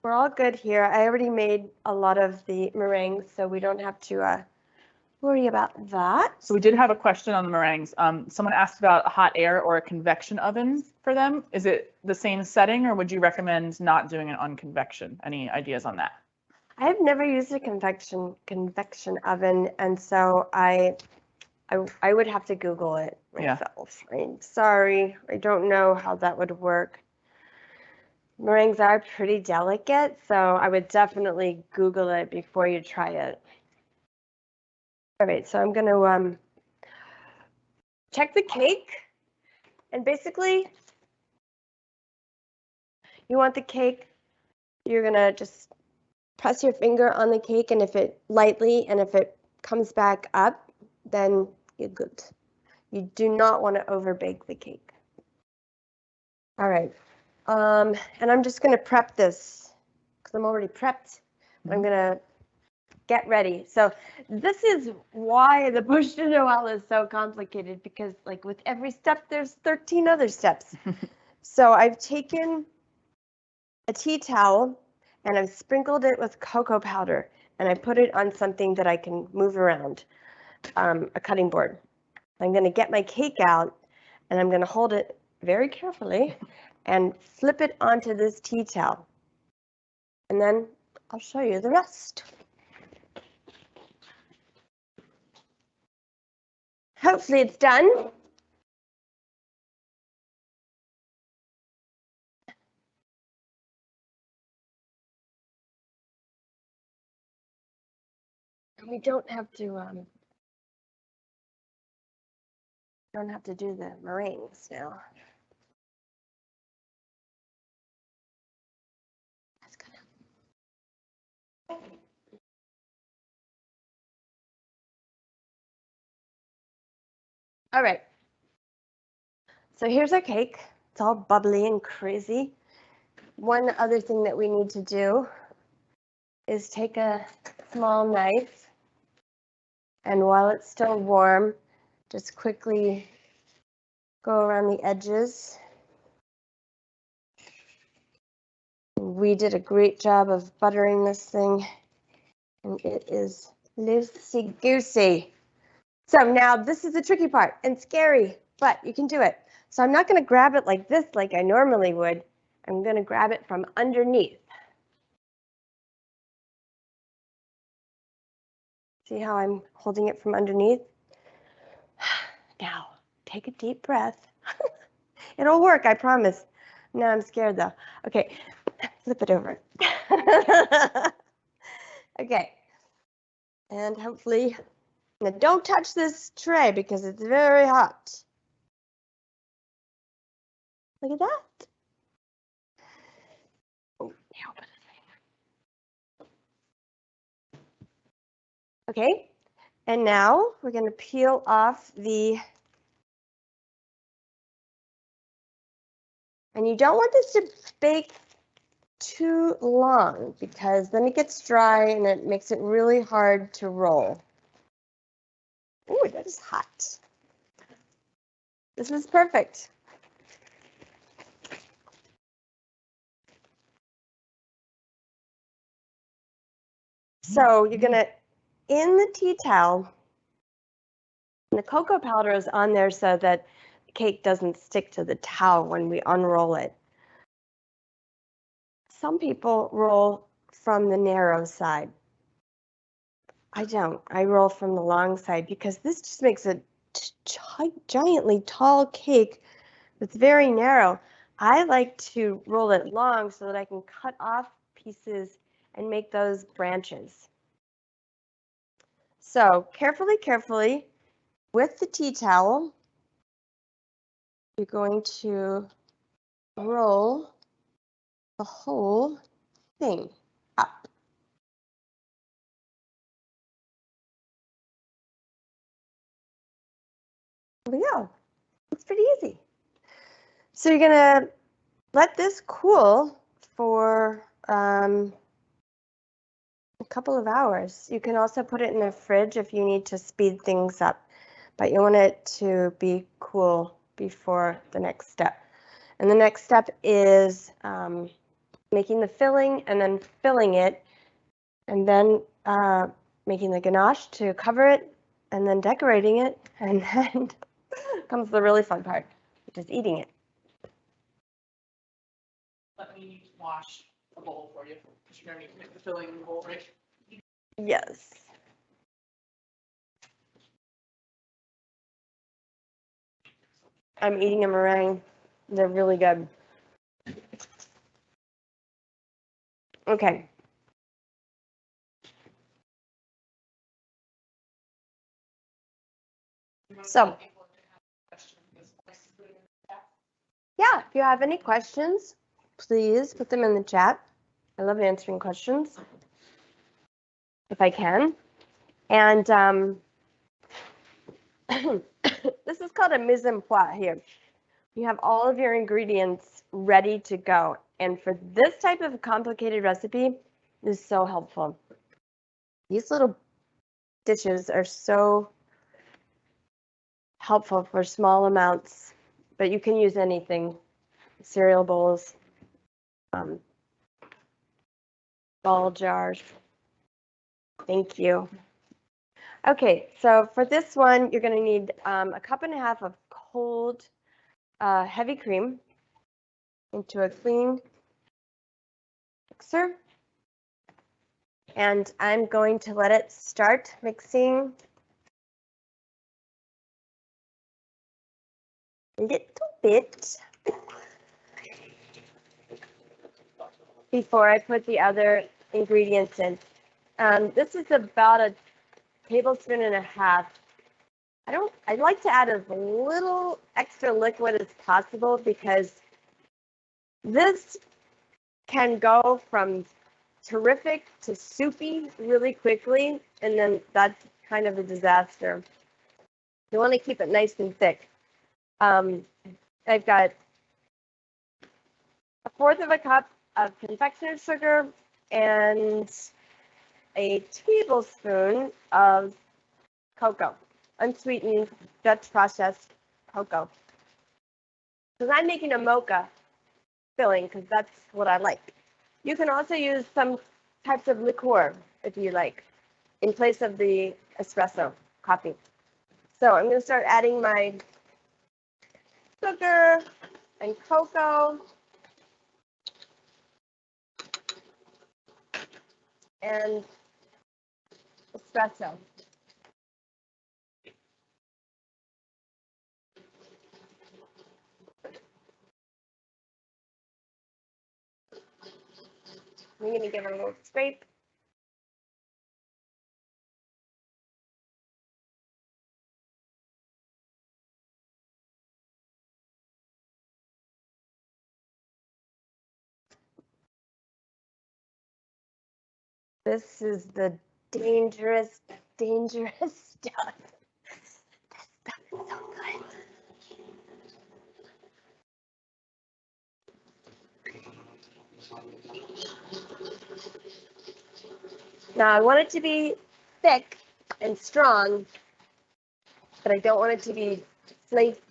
we're all good here. I already made a lot of the meringues, so we don't have to worry about that. So we did have a question on the meringues. Someone asked about a hot air or a convection oven for them. Is it the same setting or would you recommend not doing it on convection? Any ideas on that? I've never used a convection oven, and so I would have to Google it myself. I'm sorry, I don't know how that would work. Meringues are pretty delicate, so I would definitely Google it before you try it. All right, so I'm gonna check the cake, and basically, you want the cake, you're gonna just press your finger on the cake, and if it comes back up, then you're good. You do not want to overbake the cake. All right, and I'm just gonna prep this because I'm already prepped. I'm gonna get ready. So this is why the Buche de Noel is so complicated, because like with every step, there's 13 other steps. So I've taken a tea towel and I've sprinkled it with cocoa powder, and I put it on something that I can move around, a cutting board. I'm going to get my cake out, and I'm going to hold it very carefully and flip it onto this tea towel. And then I'll show you the rest. Hopefully it's done. We don't have to do the meringues now. That's good. All right. So here's our cake. It's all bubbly and crazy. One other thing that we need to do is take a small knife, and while it's still warm, just quickly go around the edges. We did a great job of buttering this thing, and it is loosey-goosey. So now this is the tricky part and scary, but you can do it. So I'm not going to grab it like this like I normally would. I'm going to grab it from underneath. See how I'm holding it from underneath? Now, take a deep breath. It'll work, I promise. No, I'm scared though. Okay, flip it over. Okay, and hopefully, now don't touch this tray because it's very hot. Look at that. Oh, okay, and now we're going to peel off the, and you don't want this to bake too long because then it gets dry and it makes it really hard to roll. Oh, that is hot. This is perfect. So you're gonna, in the tea towel, the cocoa powder is on there so that the cake doesn't stick to the towel when we unroll it. Some people roll from the narrow side. I don't. I roll from the long side because this just makes a giantly tall cake that's very narrow. I like to roll it long so that I can cut off pieces and make those branches. So carefully, with the tea towel, you're going to roll the whole thing up. There we go. It's pretty easy. So you're gonna let this cool for a couple of hours. You can also put it in the fridge if you need to speed things up, but you want it to be cool before the next step. And the next step is making the filling and then filling it, and then making the ganache to cover it, and then decorating it, and then comes the really fun part, which is eating it. Let me wash a bowl for you because you're going to need to make the filling in the bowl, right? Yes. I'm eating a meringue. They're really good. Okay. So, yeah, if you have any questions, please put them in the chat. I love answering questions if I can. And this is called a mise en place here. You have all of your ingredients ready to go. And for this type of complicated recipe, this is so helpful. These little dishes are so helpful for small amounts, but you can use anything, cereal bowls, ball jars. Thank you. Okay, so for this one, you're going to need a cup and a half of cold, heavy cream into a clean mixer. And I'm going to let it start mixing a little bit before I put the other ingredients in. This is about a tablespoon and a half. I like to add as little extra liquid as possible because this can go from terrific to soupy really quickly, and then that's kind of a disaster. You want to keep it nice and thick. I've got 1/4 cup of confectioner's sugar and a tablespoon of cocoa, unsweetened Dutch processed cocoa. Because I'm making a mocha filling because that's what I like. You can also use some types of liqueur if you like, in place of the espresso coffee. So I'm going to start adding my sugar and cocoa and espresso. I'm going to give it a little scrape. This is the dangerous, dangerous stuff. This stuff is so good. Now I want it to be thick and strong, but I don't want it to be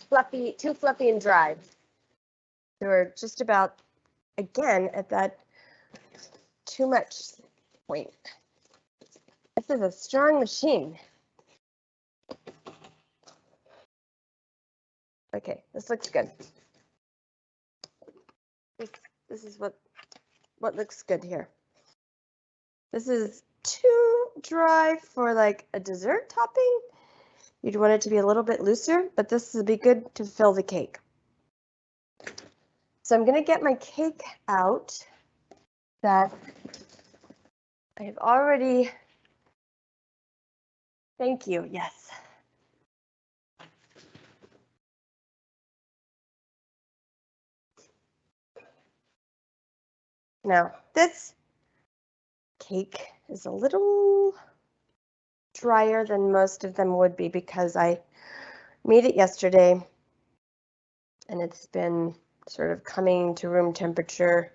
fluffy, too fluffy and dry. So we're just about, again, at that too much point. This is a strong machine. Okay, this looks good. This is what looks good here. This is too dry for like a dessert topping. You'd want it to be a little bit looser, but this would be good to fill the cake. So I'm going to get my cake out that I have already. Thank you. Yes. Now, this cake is a little drier than most of them would be because I made it yesterday and it's been sort of coming to room temperature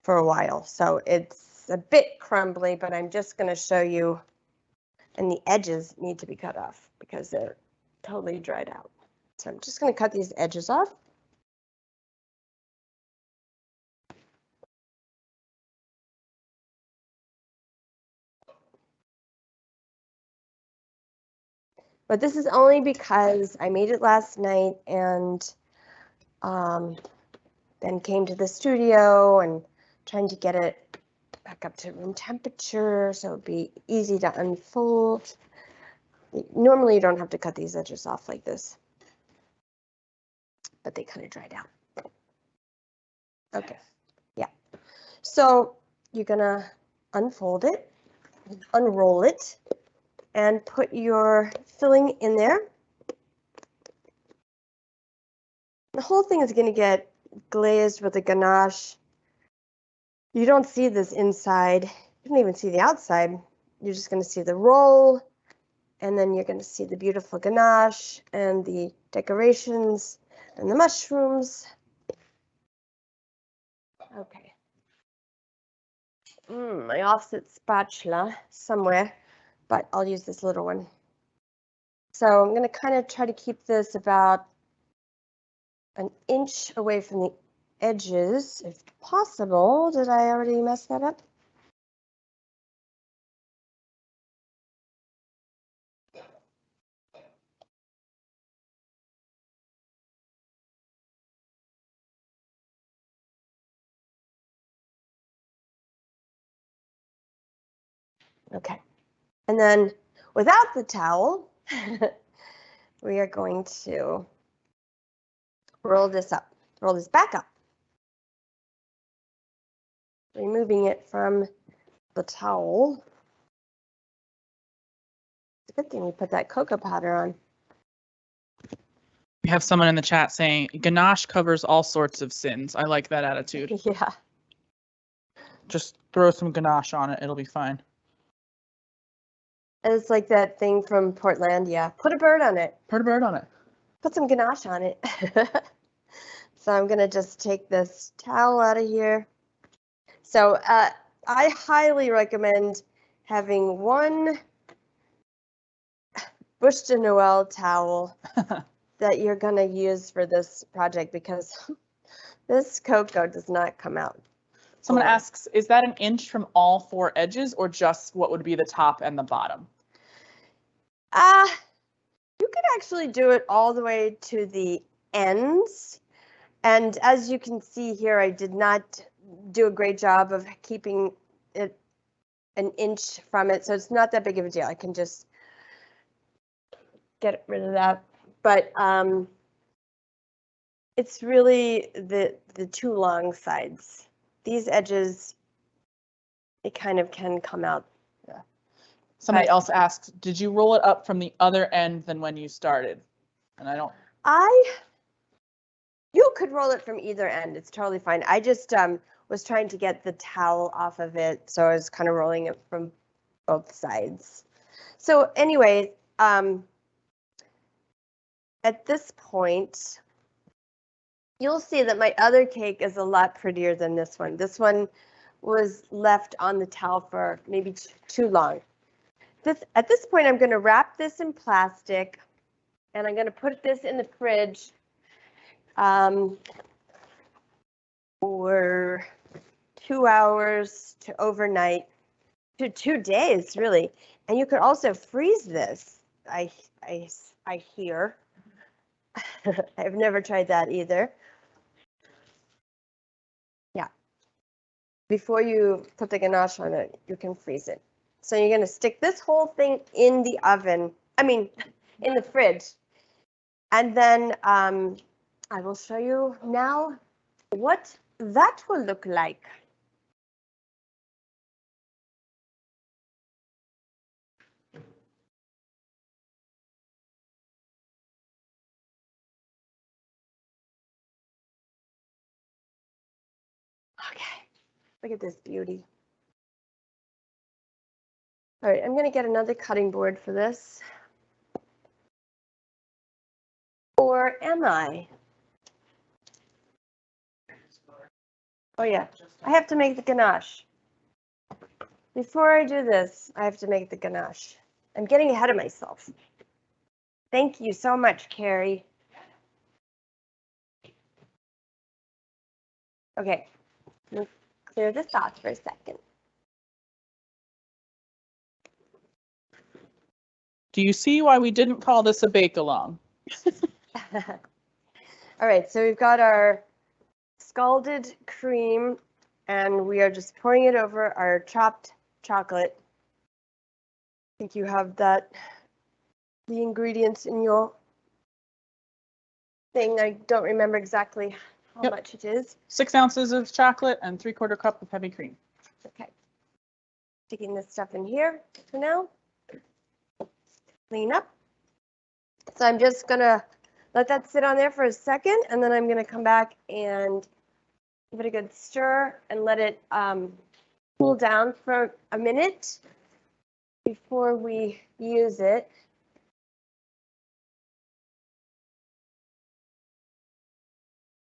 for a while. So it's a bit crumbly, but I'm just going to show you. And the edges need to be cut off because they're totally dried out. So I'm just going to cut these edges off. But this is only because I made it last night and then came to the studio and trying to get it back up to room temperature so it'd be easy to unfold. Normally you don't have to cut these edges off like this, but they kind of dried out. Okay, yeah. So you're gonna unfold it, unroll it, and put your filling in there. The whole thing is gonna get glazed with a ganache. You don't see this inside. You don't even see the outside. You're just gonna see the roll, and then you're gonna see the beautiful ganache and the decorations and the mushrooms. Okay. My offset spatula somewhere, but I'll use this little one. So I'm gonna kind of try to keep this about an inch away from the edges, if possible. Did I already mess that up? Okay. And then without the towel, we are going to roll this up, roll this back up, removing it from the towel. It's a good thing we put that cocoa powder on. We have someone in the chat saying ganache covers all sorts of sins. I like that attitude. Yeah. Just throw some ganache on it. It'll be fine. And it's like that thing from Portlandia. Put a bird on it. Put a bird on it. Put some ganache on it. So I'm going to just take this towel out of here. So I highly recommend having one Buche de Noel towel that you're going to use for this project because this cocoa does not come out. Someone asks, is that an inch from all four edges or just what would be the top and the bottom? You could actually do it all the way to the ends. And as you can see here, I did not do a great job of keeping it an inch from it. So it's not that big of a deal. I can just get rid of that. But it's really the two long sides. These edges, it kind of can come out. Yeah. Somebody else asked, did you roll it up from the other end than when you started? And I don't. You could roll it from either end. It's totally fine. I just was trying to get the towel off of it, so I was kind of rolling it from both sides. So anyway, at this point, you'll see that my other cake is a lot prettier than this one. This one was left on the towel for maybe too long. At this point, I'm going to wrap this in plastic, and I'm going to put this in the fridge for 2 hours to overnight, to 2 days, really. And you could also freeze this, I hear. I've never tried that either. Yeah. Before you put the ganache on it, you can freeze it. So you're going to stick this whole thing in the oven, in the fridge. And then I will show you now what that will look like. Okay, look at this beauty. All right, I'm going to get another cutting board for this. Or am I? Oh yeah, I have to make the ganache. Before I do this, I have to make the ganache. I'm getting ahead of myself. Thank you so much, Carrie. Okay, let me clear this off for a second. Do you see why we didn't call this a bake-along? All right, so we've got our scalded cream and we are just pouring it over our chopped chocolate. I think you have the ingredients in your thing. I don't remember exactly how much it is. 6 ounces of chocolate and 3/4 cup of heavy cream. Okay. Sticking this stuff in here for now. Clean up. So I'm just gonna let that sit on there for a second, and then I'm gonna come back and give it a good stir and let it cool down for a minute before we use it.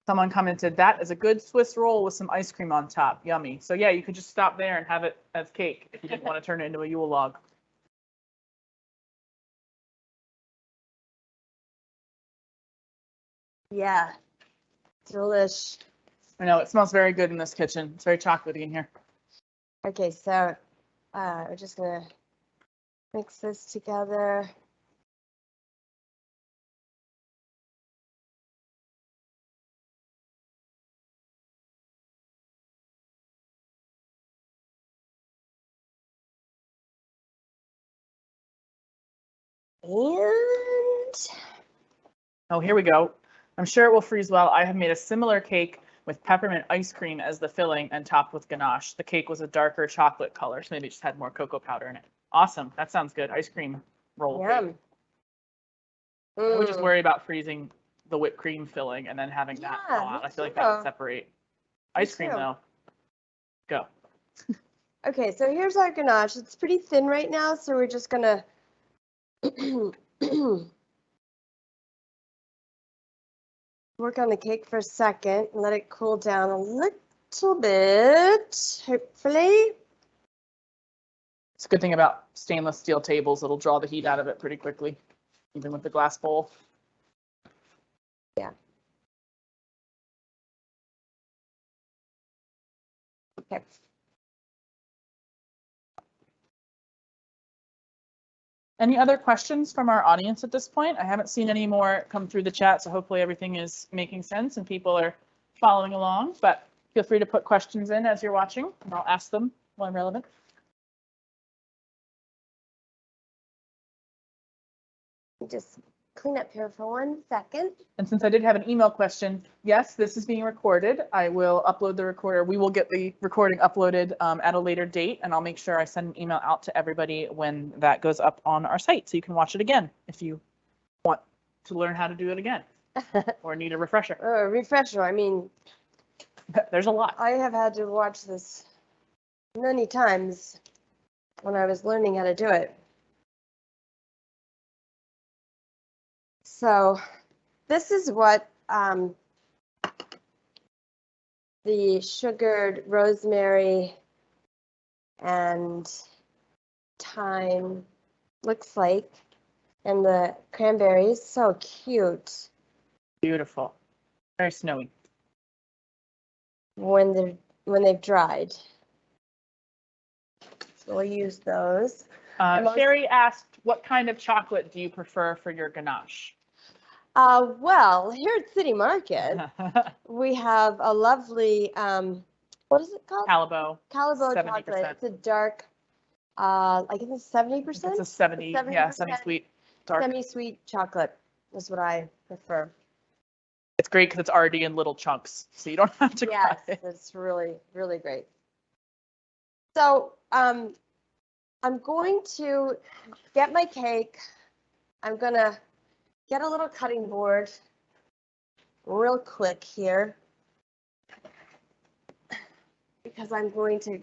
Someone commented, that is a good Swiss roll with some ice cream on top. Yummy. So yeah, you could just stop there and have it as cake if you didn't want to turn it into a Yule log. Yeah, delish. I know, it smells very good in this kitchen. It's very chocolatey in here. Okay, so we're just gonna mix this together. And Oh, here we go. I'm sure it will freeze well. I have made a similar cake with peppermint ice cream as the filling and topped with ganache. The cake was a darker chocolate color, so maybe it just had more cocoa powder in it. Awesome. That sounds good. Ice cream roll yum. cake. I would just worry about freezing the whipped cream filling and then having that thaw out. I feel like that would separate. Ice cream though. Go. Okay, so here's our ganache. It's pretty thin right now, so we're just gonna work on the cake for a second and let it cool down a little bit, hopefully. It's a good thing about stainless steel tables. It'll draw the heat out of it pretty quickly, even with the glass bowl. Yeah. Okay. Any other questions from our audience at this point? I haven't seen any more come through the chat, so hopefully everything is making sense and people are following along, but feel free to put questions in as you're watching and I'll ask them when relevant. Just clean up here for 1 second. And since I did have an email question, yes, this is being recorded. I will upload the recorder. We will get the recording uploaded at a later date, and I'll make sure I send an email out to everybody when that goes up on our site, so you can watch it again if you want to learn how to do it again or need a refresher. A refresher, I mean, there's a lot. I have had to watch this many times when I was learning how to do it. So this is what the sugared rosemary and thyme looks like, and the cranberries, so cute. Beautiful. Very snowy. When they've dried. So we'll use those. Sherry asked, what kind of chocolate do you prefer for your ganache? Well, here at City Market, we have a lovely, what is it called? Calabo. Calabo 70%. chocolate. It's a dark, I think it's 70%. It's a 70, yeah, semi-sweet, dark. Semi-sweet chocolate is what I prefer. It's great because it's already in little chunks, so you don't have to cut it. Yes, it's really, really great. So I'm going to get my cake. I'm gonna get a little cutting board real quick here because I'm going to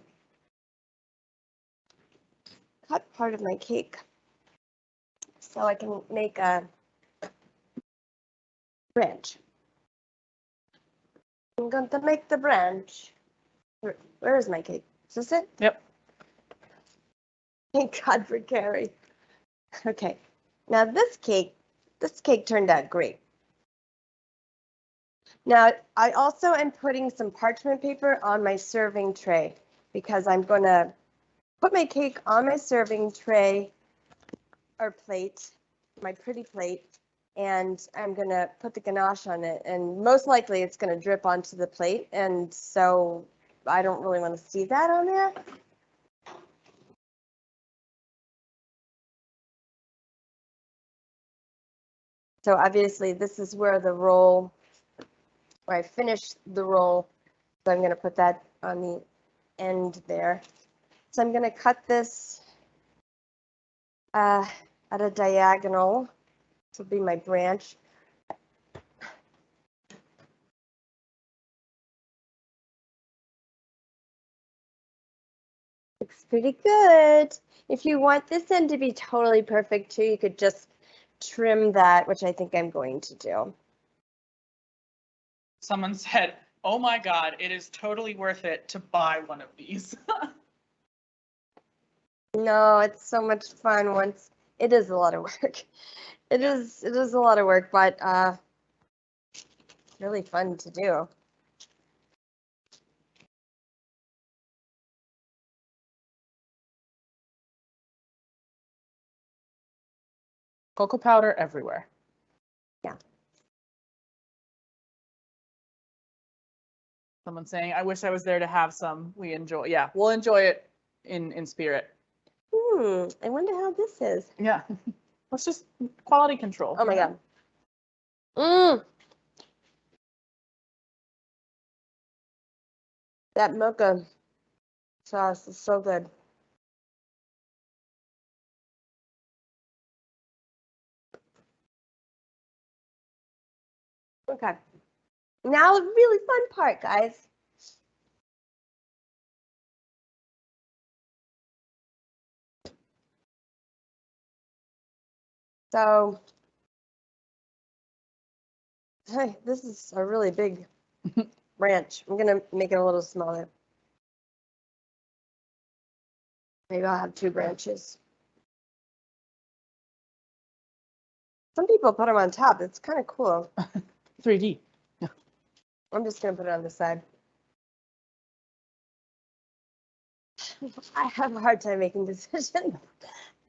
cut part of my cake so I can make a branch. I'm going to make the branch. Where is my cake? Is this it? Yep. Thank God for Carrie. Okay, now this cake turned out great. Now, I also am putting some parchment paper on my serving tray because I'm going to put my cake on my serving tray or plate, my pretty plate, and I'm going to put the ganache on it. And most likely it's going to drip onto the plate. And so I don't really want to see that on there. So obviously this is where the roll, where I finished the roll. So I'm going to put that on the end there. So I'm going to cut this at a diagonal. This will be my branch. Looks pretty good. If you want this end to be totally perfect too, you could just trim that, which I think I'm going to do. Someone said, oh my God, it is totally worth it to buy one of these. No, it's so much fun once. It is a lot of work. It is a lot of work, but really fun to do. Cocoa powder everywhere. Yeah. Someone saying, I wish I was there to have some. We enjoy. Yeah, we'll enjoy it in spirit. I wonder how this is. Yeah. Let's just quality control. Oh my God. That mocha sauce is so good. Okay. Now a really fun part, guys. So, hey, this is a really big branch. I'm gonna make it a little smaller. Maybe I'll have 2 branches. Some people put them on top. It's kind of cool. 3D. I'm just gonna put it on the side. I have a hard time making decisions.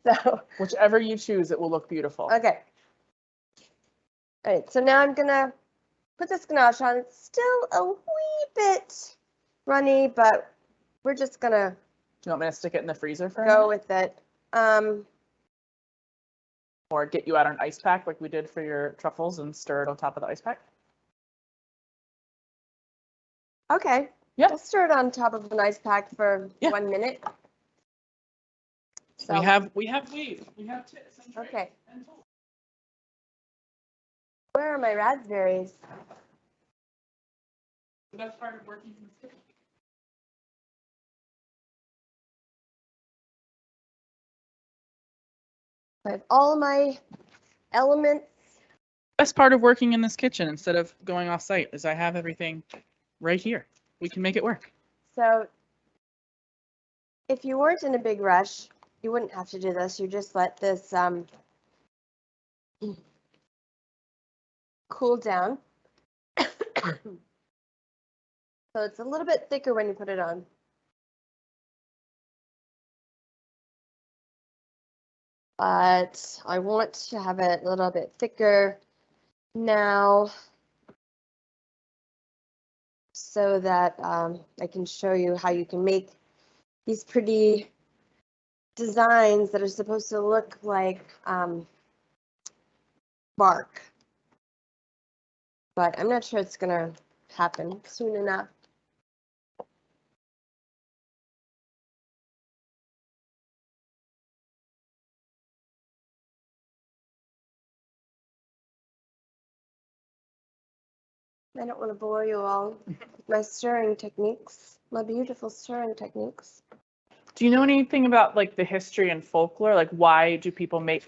So, Whichever you choose, it will look beautiful. okay. All right, so now I'm gonna put this ganache on. It's still a wee bit runny, but we're just gonna Do you want me to stick it in the freezer for a go minute? with it. Or get you out an ice pack like we did for your truffles and stir it on top of the ice pack? Okay. Yeah. We'll stir it on top of an ice pack for Yeah. 1 minute. So, We have waves. We have tips and tricks okay. and tools. Where are my raspberries? The best part of working in this kitchen. I have all my elements. Best part of working in this kitchen instead of going off site is I have everything right here. We can make it work. So if you weren't in a big rush, you wouldn't have to do this. You just let this cool down. So it's a little bit thicker when you put it on. But I want to have it a little bit thicker now so that I can show you how you can make these pretty designs that are supposed to look like bark. But I'm not sure it's gonna happen soon enough. I don't want to bore you all with my stirring techniques, my beautiful stirring techniques. Do you know anything about like the history and folklore? Like why do people make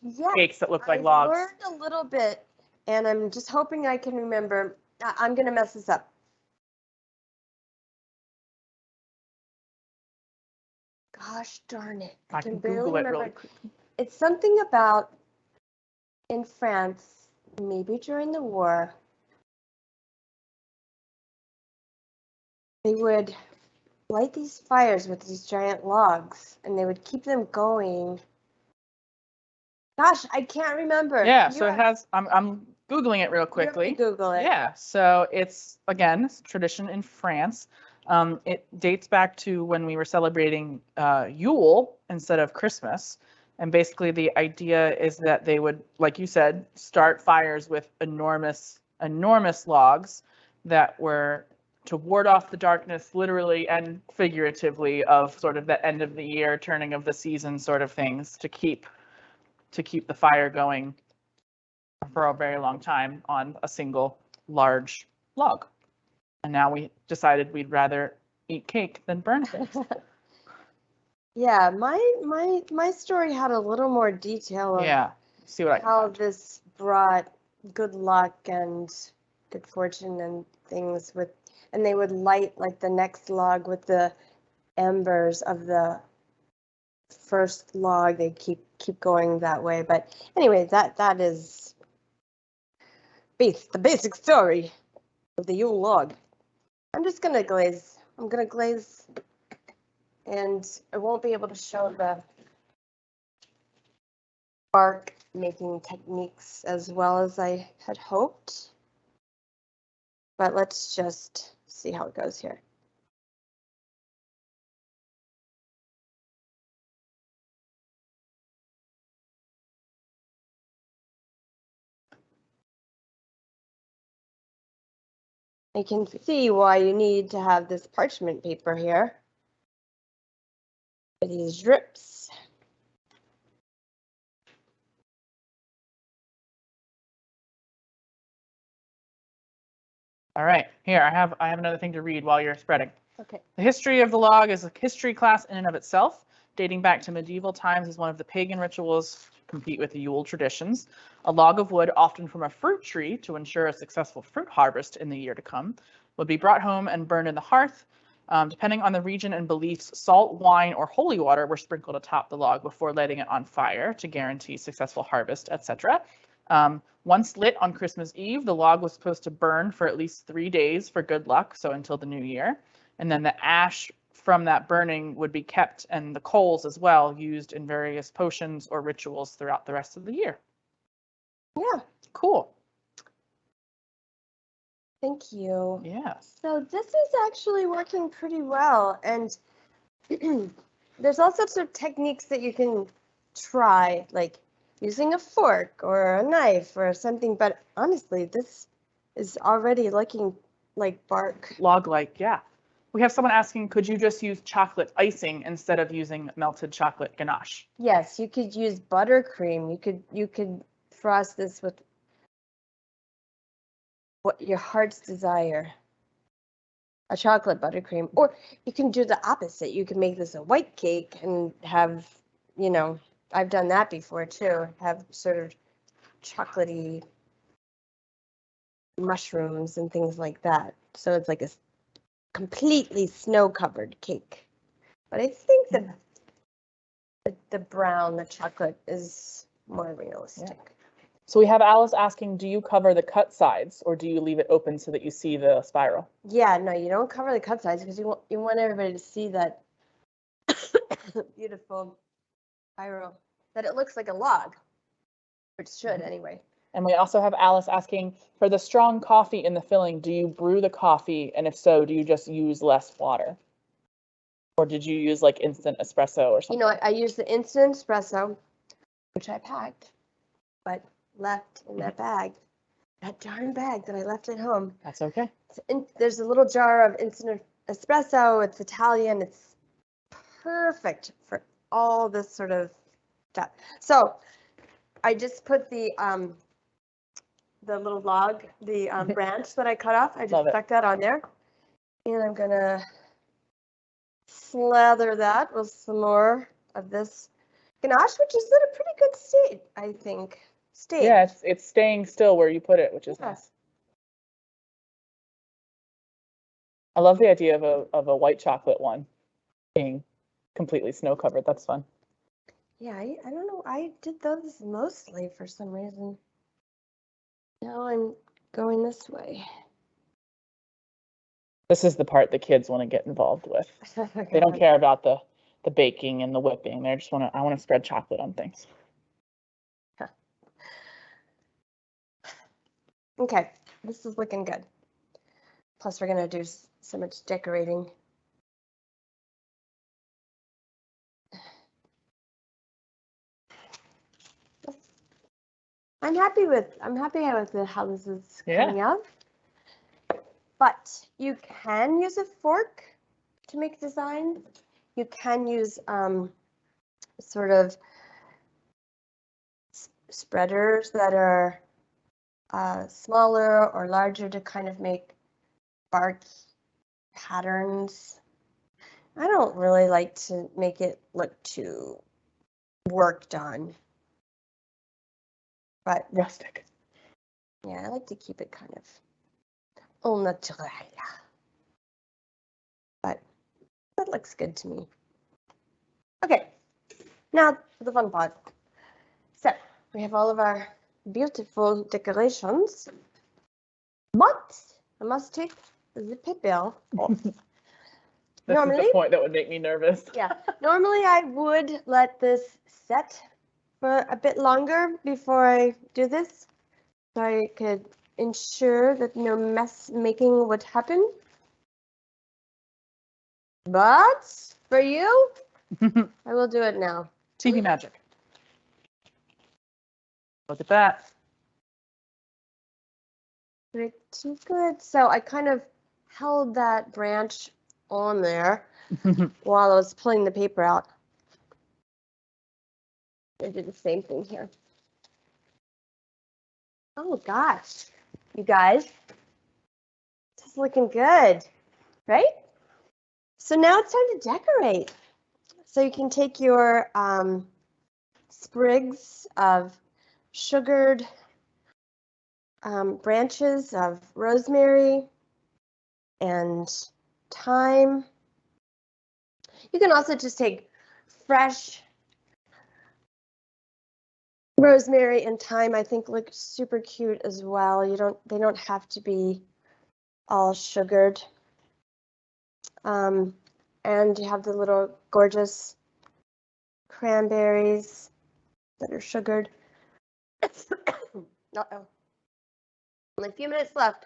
Yes, cakes that look like I've logs? learned a little bit, and I'm just hoping I can remember. I'm gonna mess this up. Gosh darn it! I can can barely Google it remember. really quick. It's something about in France, maybe during the war, they would light these fires with these giant logs, and they would keep them going. Gosh, I can't remember. Yeah, so it has, I'm Googling it real You have to quickly. Google it. Yeah, so it's, again, it's tradition in France. It dates back to when we were celebrating Yule instead of Christmas. And basically the idea is that they would, like you said, start fires with enormous logs that were to ward off the darkness, literally and figuratively, of sort of the end of the year, turning of the season sort of things, to keep the fire going for a very long time on a single large log. And now we decided we'd rather eat cake than burn things. Yeah, my story had a little more detail of Yeah, see what I how this brought good luck and good fortune and things with, and they would light like the next log with the embers of the first log. They keep going that way. But anyway, that is the basic story of the Yule log. I'm gonna glaze, and I won't be able to show the bark making techniques as well as I had hoped. But let's just see how it goes here. You can see why you need to have this parchment paper here for these drips. All right, here I have another thing to read while you're spreading. Okay. The history of the log is a history class in and of itself, dating back to medieval times as one of the pagan rituals to compete with the Yule traditions. A log of wood, often from a fruit tree to ensure a successful fruit harvest in the year to come, would be brought home and burned in the hearth. Depending on the region and beliefs, salt, wine, or holy water were sprinkled atop the log before lighting it on fire to guarantee successful harvest, etc. Once lit on Christmas Eve, the log was supposed to burn for at least 3 days for good luck, so until the new year. And then the ash from that burning would be kept, and the coals as well, used in various potions or rituals throughout the rest of the year. Yeah. Cool. Thank you. Yeah. So this is actually working pretty well, and there's all sorts of techniques that you can try, like using a fork or a knife or something, but honestly, this is already looking like bark. Log-like, yeah. We have someone asking, could you just use chocolate icing instead of using melted chocolate ganache? Yes, you could use buttercream. You could frost this with what your heart's desire. A chocolate buttercream, or you can do the opposite. You can make this a white cake and have, I've done that before too. Have sort of chocolatey mushrooms and things like that. So it's like a completely snow-covered cake. But I think that the brown, the chocolate, is more realistic. Yeah. So we have Alice asking, do you cover the cut sides or do you leave it open so that you see the spiral? Yeah, no, you don't cover the cut sides because you want everybody to see that beautiful spiral, that it looks like a log, which should anyway. And we also have Alice asking, for the strong coffee in the filling, do you brew the coffee? And if so, do you just use less water? Or did you use like instant espresso or something? I use the instant espresso, which I packed, but left in that bag. That darn bag that I left at home. That's okay. There's a little jar of instant espresso. It's Italian. It's perfect for all this sort of stuff. So I just put the little log, the branch that I cut off. I just stuck that on there. And I'm gonna slather that with some more of this ganache, which is in a pretty good state, I think. Yeah, it's staying still where you put it, which is nice. I love the idea of a white chocolate one being completely snow covered. That's fun. Yeah, I don't know. I did those mostly for some reason. Now I'm going this way. This is the part the kids want to get involved with. They don't care about the baking and the whipping. They just I want to spread chocolate on things. Okay, this is looking good. Plus we're gonna do so much decorating. I'm happy with how this is coming out. But you can use a fork to make designs. You can use sort of spreaders that are smaller or larger to kind of make bark patterns. I don't really like to make it look too worked on, but Rustic. yeah, I like to keep it kind of au naturel. But that looks good to me. Okay, now for the fun part. So we have all of our beautiful decorations, but I must take the paper off. This Normally, is the point that would make me nervous. Yeah, normally I would let this set for a bit longer before I do this, so I could ensure that no mess making would happen. But for you, I will do it now. TV magic. Look at that. Pretty good. So I kind of held that branch on there while I was pulling the paper out. I did the same thing here. Oh gosh, you guys, this is looking good, right? So now it's time to decorate. So you can take your sprigs of sugared branches of rosemary and thyme. You can also just take fresh rosemary and thyme. I think look super cute as well. They don't have to be all sugared. And you have the little gorgeous cranberries that are sugared. Uh-oh. Only a few minutes left.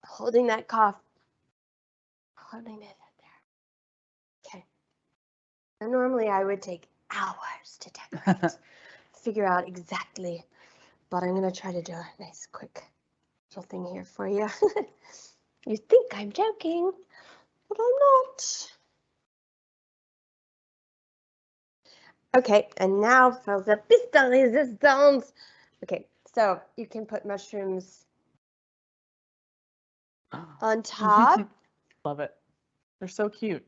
Holding that cough. Holding it there. Okay. And normally I would take hours to decorate. Figure out exactly. But I'm going to try to do a nice quick little thing here for you. You think I'm joking, but I'm not. Okay, and now for the piste resistance. Okay, so you can put mushrooms on top. Love it. They're so cute.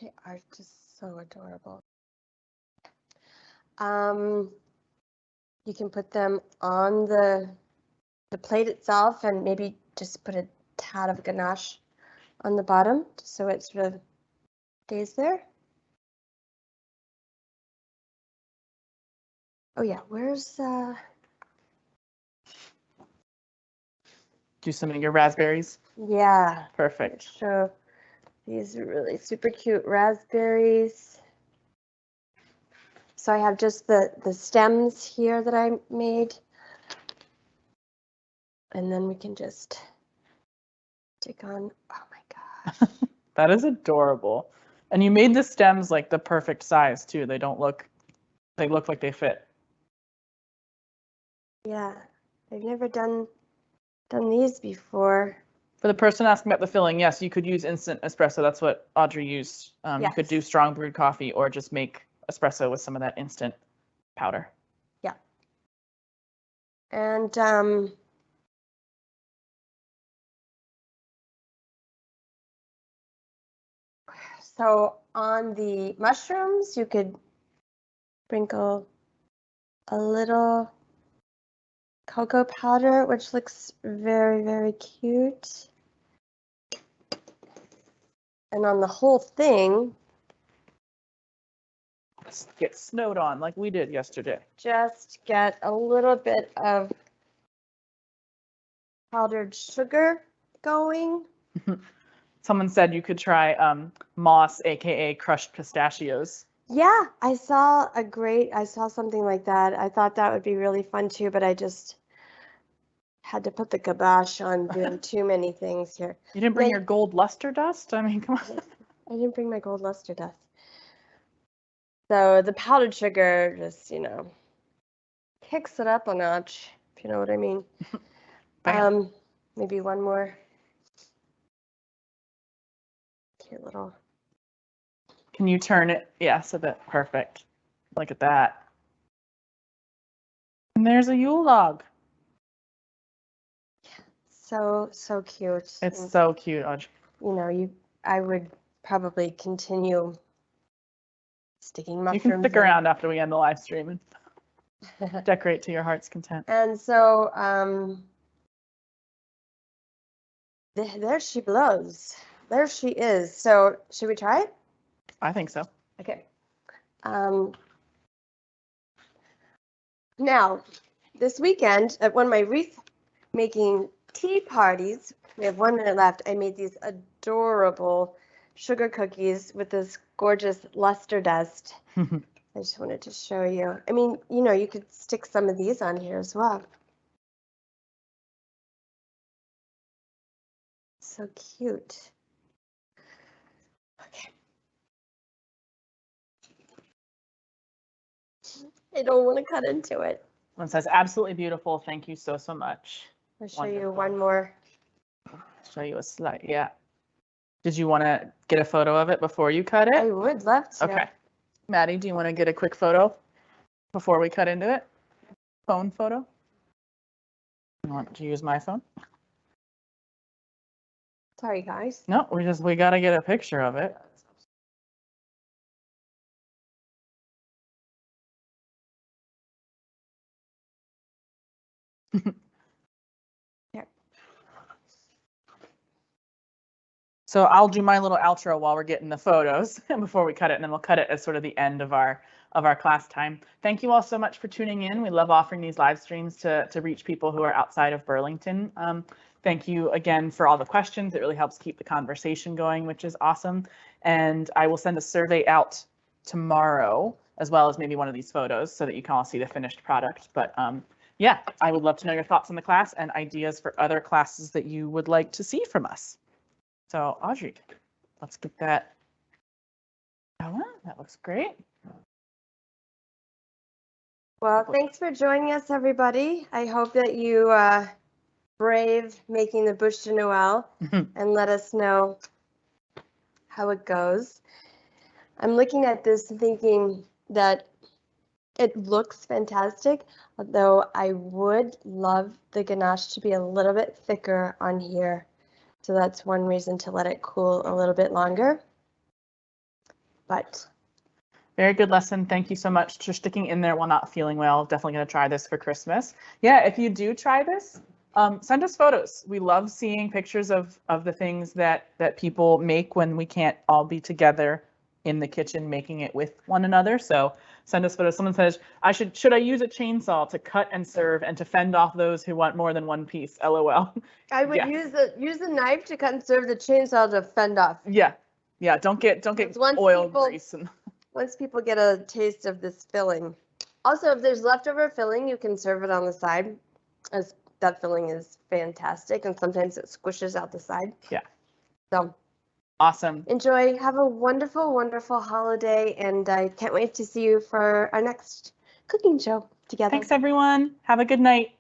They are just so adorable. You can put them on the plate itself and maybe just put a tad of ganache on the bottom so it sort of stays there. Oh yeah, where's Do some of your raspberries. yeah. Perfect. So these are really super cute raspberries. So I have just the stems here that I made. And then we can just stick on, oh my gosh. That is adorable. And you made the stems like the perfect size too. They look like they fit. Yeah, I've never done these before. For the person asking about the filling, yes, you could use instant espresso. That's what Audrey used. You could do Yes. strong brewed coffee or just make espresso with some of that instant powder. Yeah. And so on the mushrooms, you could sprinkle a little cocoa powder, which looks very, very cute. And on the whole thing, Get snowed on like we did yesterday. just get a little bit of powdered sugar going. Someone said you could try moss, aka crushed pistachios. Yeah, I saw something like that. I thought that would be really fun too, but I just had to put the kibosh on doing too many things here. You didn't bring your gold luster dust? I mean, come on. I didn't bring my gold luster dust. So the powdered sugar just, kicks it up a notch, if you know what I mean. Maybe one more. Cute little. Can you turn it? Yeah, so that perfect. Look at that. And there's a Yule log. So cute. It's so cute, Audrey. I would probably continue sticking mushrooms. You can stick around after we end the live stream and decorate to your heart's content. And so there she blows. There she is. So should we try it? I think so. Okay. Now, this weekend at one of my wreath making tea parties, we have 1 minute left, I made these adorable sugar cookies with this gorgeous luster dust. I just wanted to show you. I mean, you could stick some of these on here as well. So cute. Okay. I don't want to cut into it. One says, absolutely beautiful. Thank you so much. I'll show you one more. Show you a slide. Yeah. Did you want to get a photo of it before you cut it? I would love to. Okay. Maddie, do you want to get a quick photo before we cut into it? Phone photo? You want to use my phone? Sorry, guys. No, we got to get a picture of it. Yeah. So I'll do my little outro while we're getting the photos and before we cut it, and then we'll cut it as sort of the end of our class time. Thank you all so much for tuning in. We love offering these live streams to reach people who are outside of Burlington. Thank you again for all the questions. It really helps keep the conversation going, which is awesome. And I will send a survey out tomorrow, as well as maybe one of these photos so that you can all see the finished product. But yeah, I would love to know your thoughts on the class and ideas for other classes that you would like to see from us. So Audrey, let's get that going. That looks great. Well, thanks for joining us, everybody. I hope that you brave making the Buche de Noel and let us know how it goes. I'm looking at this thinking that it looks fantastic, although I would love the ganache to be a little bit thicker on here. So that's one reason to let it cool a little bit longer. But very good lesson. Thank you so much for sticking in there while not feeling well. Definitely going to try this for Christmas. Yeah, if you do try this, send us photos. We love seeing pictures of the things that people make when we can't all be together in the kitchen making it with one another. So send us photos. Someone says, should I use a chainsaw to cut and serve and to fend off those who want more than one piece? LOL. I would use the knife to cut and serve, the chainsaw to fend off. Yeah. Yeah, don't get oil grease and once people get a taste of this filling. Also, if there's leftover filling, you can serve it on the side, as that filling is fantastic, and sometimes it squishes out the side. Yeah. So awesome. Enjoy. Have a wonderful, wonderful holiday, and I can't wait to see you for our next cooking show together. Thanks, everyone. Have a good night.